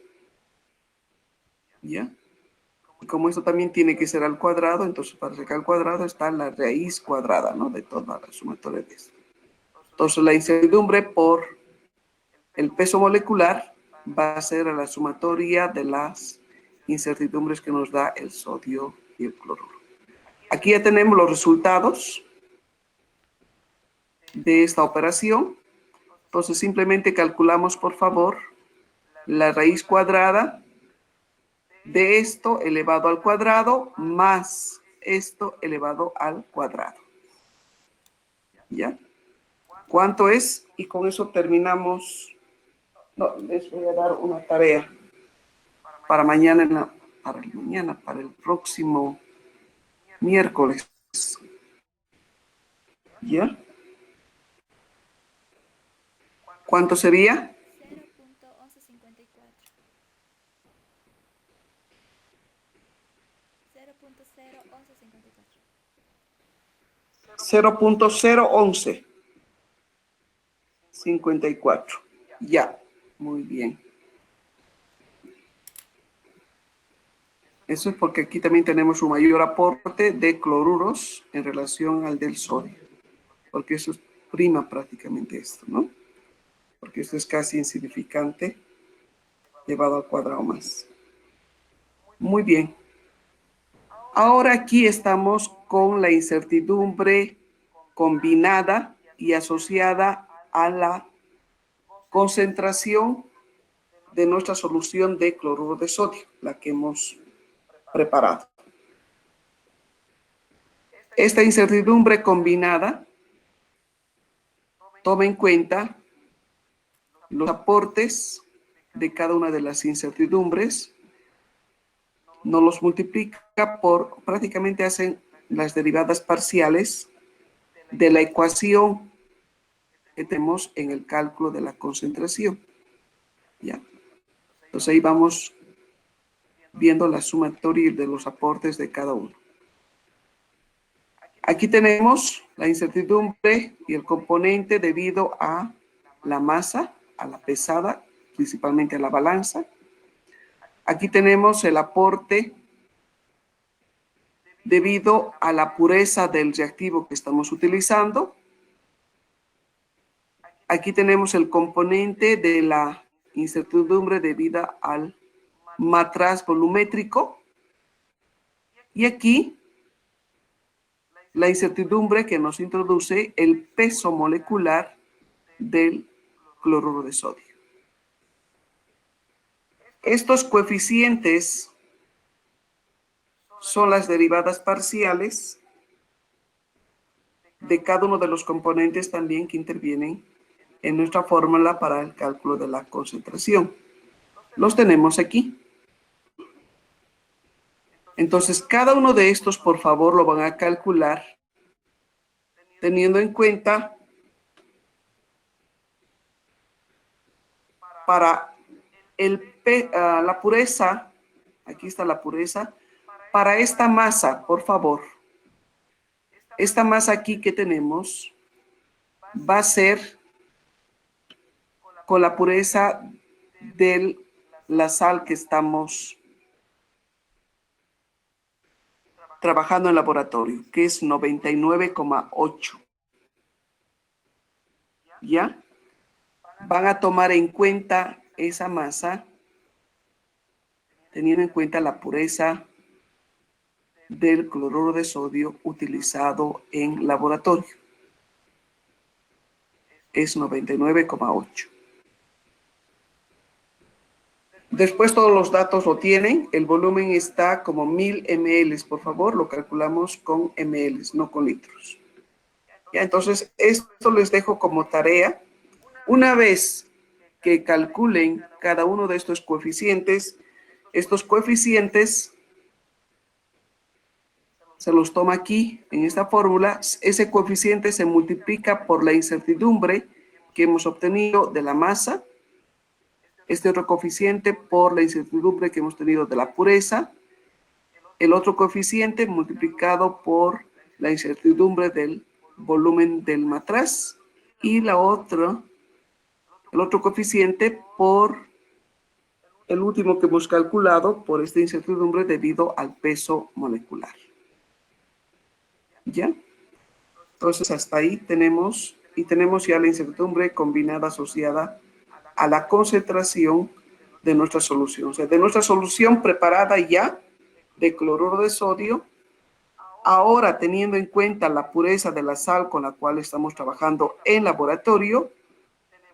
A: ¿ya? Y como esto también tiene que ser al cuadrado, entonces para sacar al cuadrado está la raíz cuadrada, ¿no? De toda la sumatoria de esto. Entonces la incertidumbre por el peso molecular va a ser a la sumatoria de las incertidumbres que nos da el sodio y el cloruro. Aquí ya tenemos los resultados de esta operación. Entonces simplemente calculamos, por favor, la raíz cuadrada de esto elevado al cuadrado más esto elevado al cuadrado. ¿Ya? ¿Cuánto es? Y con eso terminamos No, les voy a dar una tarea para mañana, para el próximo miércoles. ¿Ya? ¿Cuánto sería?
G: 0.1154. 0.01154.
A: 0.01154. Ya, muy bien. Eso es porque aquí también tenemos un mayor aporte de cloruros en relación al del sodio. Porque eso es prima prácticamente esto, ¿no? Porque esto es casi insignificante llevado al cuadrado más. Muy bien. Ahora aquí estamos con la incertidumbre combinada y asociada a la concentración de nuestra solución de cloruro de sodio, la que hemos preparado. Esta incertidumbre combinada toma en cuenta los aportes de cada una de las incertidumbres, nos los multiplica por, prácticamente hacen las derivadas parciales de la ecuación que tenemos en el cálculo de la concentración. ¿Ya? Entonces ahí vamos viendo la sumatoria de los aportes de cada uno. Aquí tenemos la incertidumbre y el componente debido a la masa, a la pesada, principalmente a la balanza. Aquí tenemos el aporte debido a la pureza del reactivo que estamos utilizando. Aquí tenemos el componente de la incertidumbre debida al matraz volumétrico. Y aquí la incertidumbre que nos introduce el peso molecular del cloruro de sodio. Estos coeficientes son las derivadas parciales de cada uno de los componentes también que intervienen en nuestra fórmula para el cálculo de la concentración. Los tenemos aquí. Entonces, cada uno de estos, por favor, lo van a calcular teniendo en cuenta para la pureza, aquí está la pureza, para esta masa, por favor. Esta masa aquí que tenemos va a ser con la pureza de la sal que estamos trabajando en laboratorio, que es 99,8. ¿Ya? Van a tomar en cuenta esa masa, teniendo en cuenta la pureza del cloruro de sodio utilizado en laboratorio. Es 99,8. Después todos los datos lo tienen. El volumen está como 1000 ml. Por favor, lo calculamos con ml, no con litros. Ya, entonces, esto les dejo como tarea. Una vez que calculen cada uno de estos coeficientes se los toma aquí en esta fórmula. Ese coeficiente se multiplica por la incertidumbre que hemos obtenido de la masa. Este otro coeficiente por la incertidumbre que hemos tenido de la pureza. El otro coeficiente multiplicado por la incertidumbre del volumen del matraz. Y el otro coeficiente por el último que hemos calculado por esta incertidumbre debido al peso molecular. ¿Ya? Entonces hasta ahí tenemos ya la incertidumbre combinada asociada a la concentración de nuestra solución. O sea, de nuestra solución preparada ya de cloruro de sodio, ahora teniendo en cuenta la pureza de la sal con la cual estamos trabajando en laboratorio,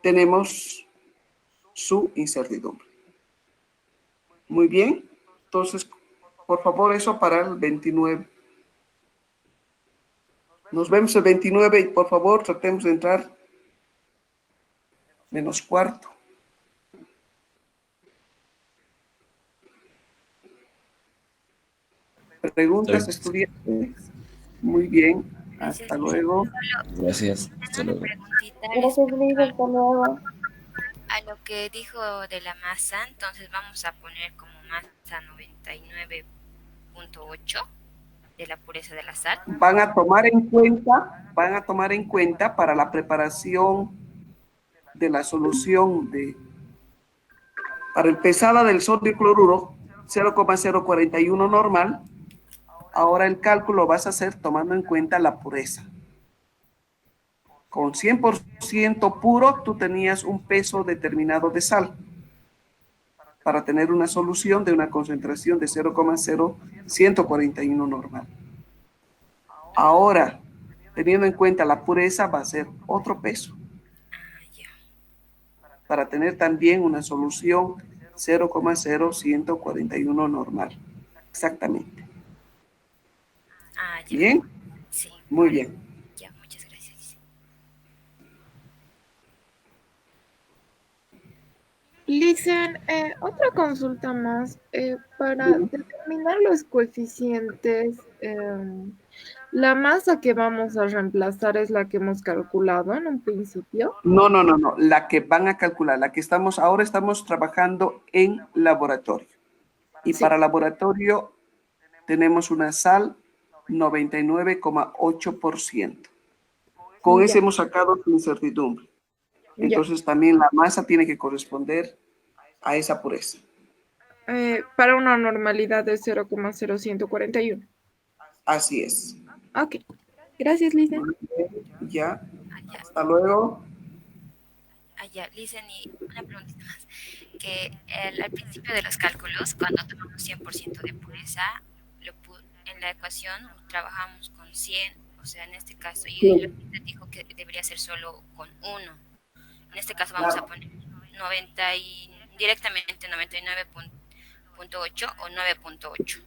A: tenemos su incertidumbre. Muy bien, entonces, por favor, eso para el 29. Nos vemos el 29 y por favor tratemos de entrar menos cuarto. ¿Preguntas,
F: Está
A: estudiantes? Muy bien,
E: Gracias,
A: hasta
E: Liz.
A: luego.
F: Gracias. Hasta
E: Una
F: luego.
E: preguntita
D: Gracias, Liz.
E: respecto
D: Hasta luego.
E: a lo que dijo de la masa, entonces vamos a poner como masa 99.8 de la pureza de la sal.
A: Van a tomar en cuenta para la preparación de la solución para el pesada del sodio cloruro 0,041 normal. Ahora el cálculo vas a hacer tomando en cuenta la pureza. Con 100% puro, tú tenías un peso determinado de sal para tener una solución de una concentración de 0,0141 normal. Ahora, teniendo en cuenta la pureza, va a ser otro peso
E: Ah, ya.
A: para tener también una solución 0,0141 normal. Exactamente.
E: Ah, ya.
A: ¿Bien?
E: Sí.
A: Muy bien.
E: Ya, muchas gracias.
B: Listen, otra consulta más. Para determinar los coeficientes, la masa que vamos a reemplazar es la que hemos calculado en un principio.
A: No. La que van a calcular, la que ahora estamos trabajando en laboratorio. Y
B: Sí.
A: para laboratorio tenemos una sal 99,8%. Con ese
B: Ya.
A: hemos sacado su incertidumbre.
B: Ya.
A: Entonces también la masa tiene que corresponder a esa pureza.
B: Para una normalidad de 0,0141.
A: Así es.
B: Ok. Gracias, Listen.
A: Muy bien, ya.
E: Ah, ya.
A: Hasta luego.
E: Ah, ya. Listen, y una preguntita más. Que al principio de los cálculos, cuando tomamos 100% de pureza, en la ecuación trabajamos con 100, o sea, en este caso, y
A: Sí.
E: la dijo que debería ser solo con 1. En este caso vamos a poner 90 y directamente 99.8 o 9.8.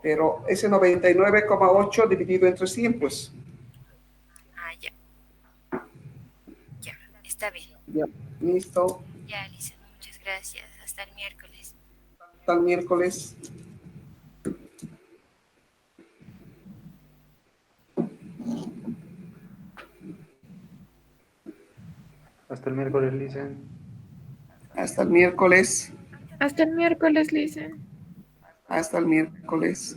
A: Pero ese 99,8 dividido entre 100, pues.
E: Ah, ya. Ya, está bien.
A: Ya. Listo.
E: Ya, Lisa, muchas gracias. Hasta el miércoles.
A: Hasta el miércoles.
C: Hasta el miércoles, Lisen.
A: Hasta el miércoles.
B: Hasta el miércoles, Listen.
A: Hasta el miércoles.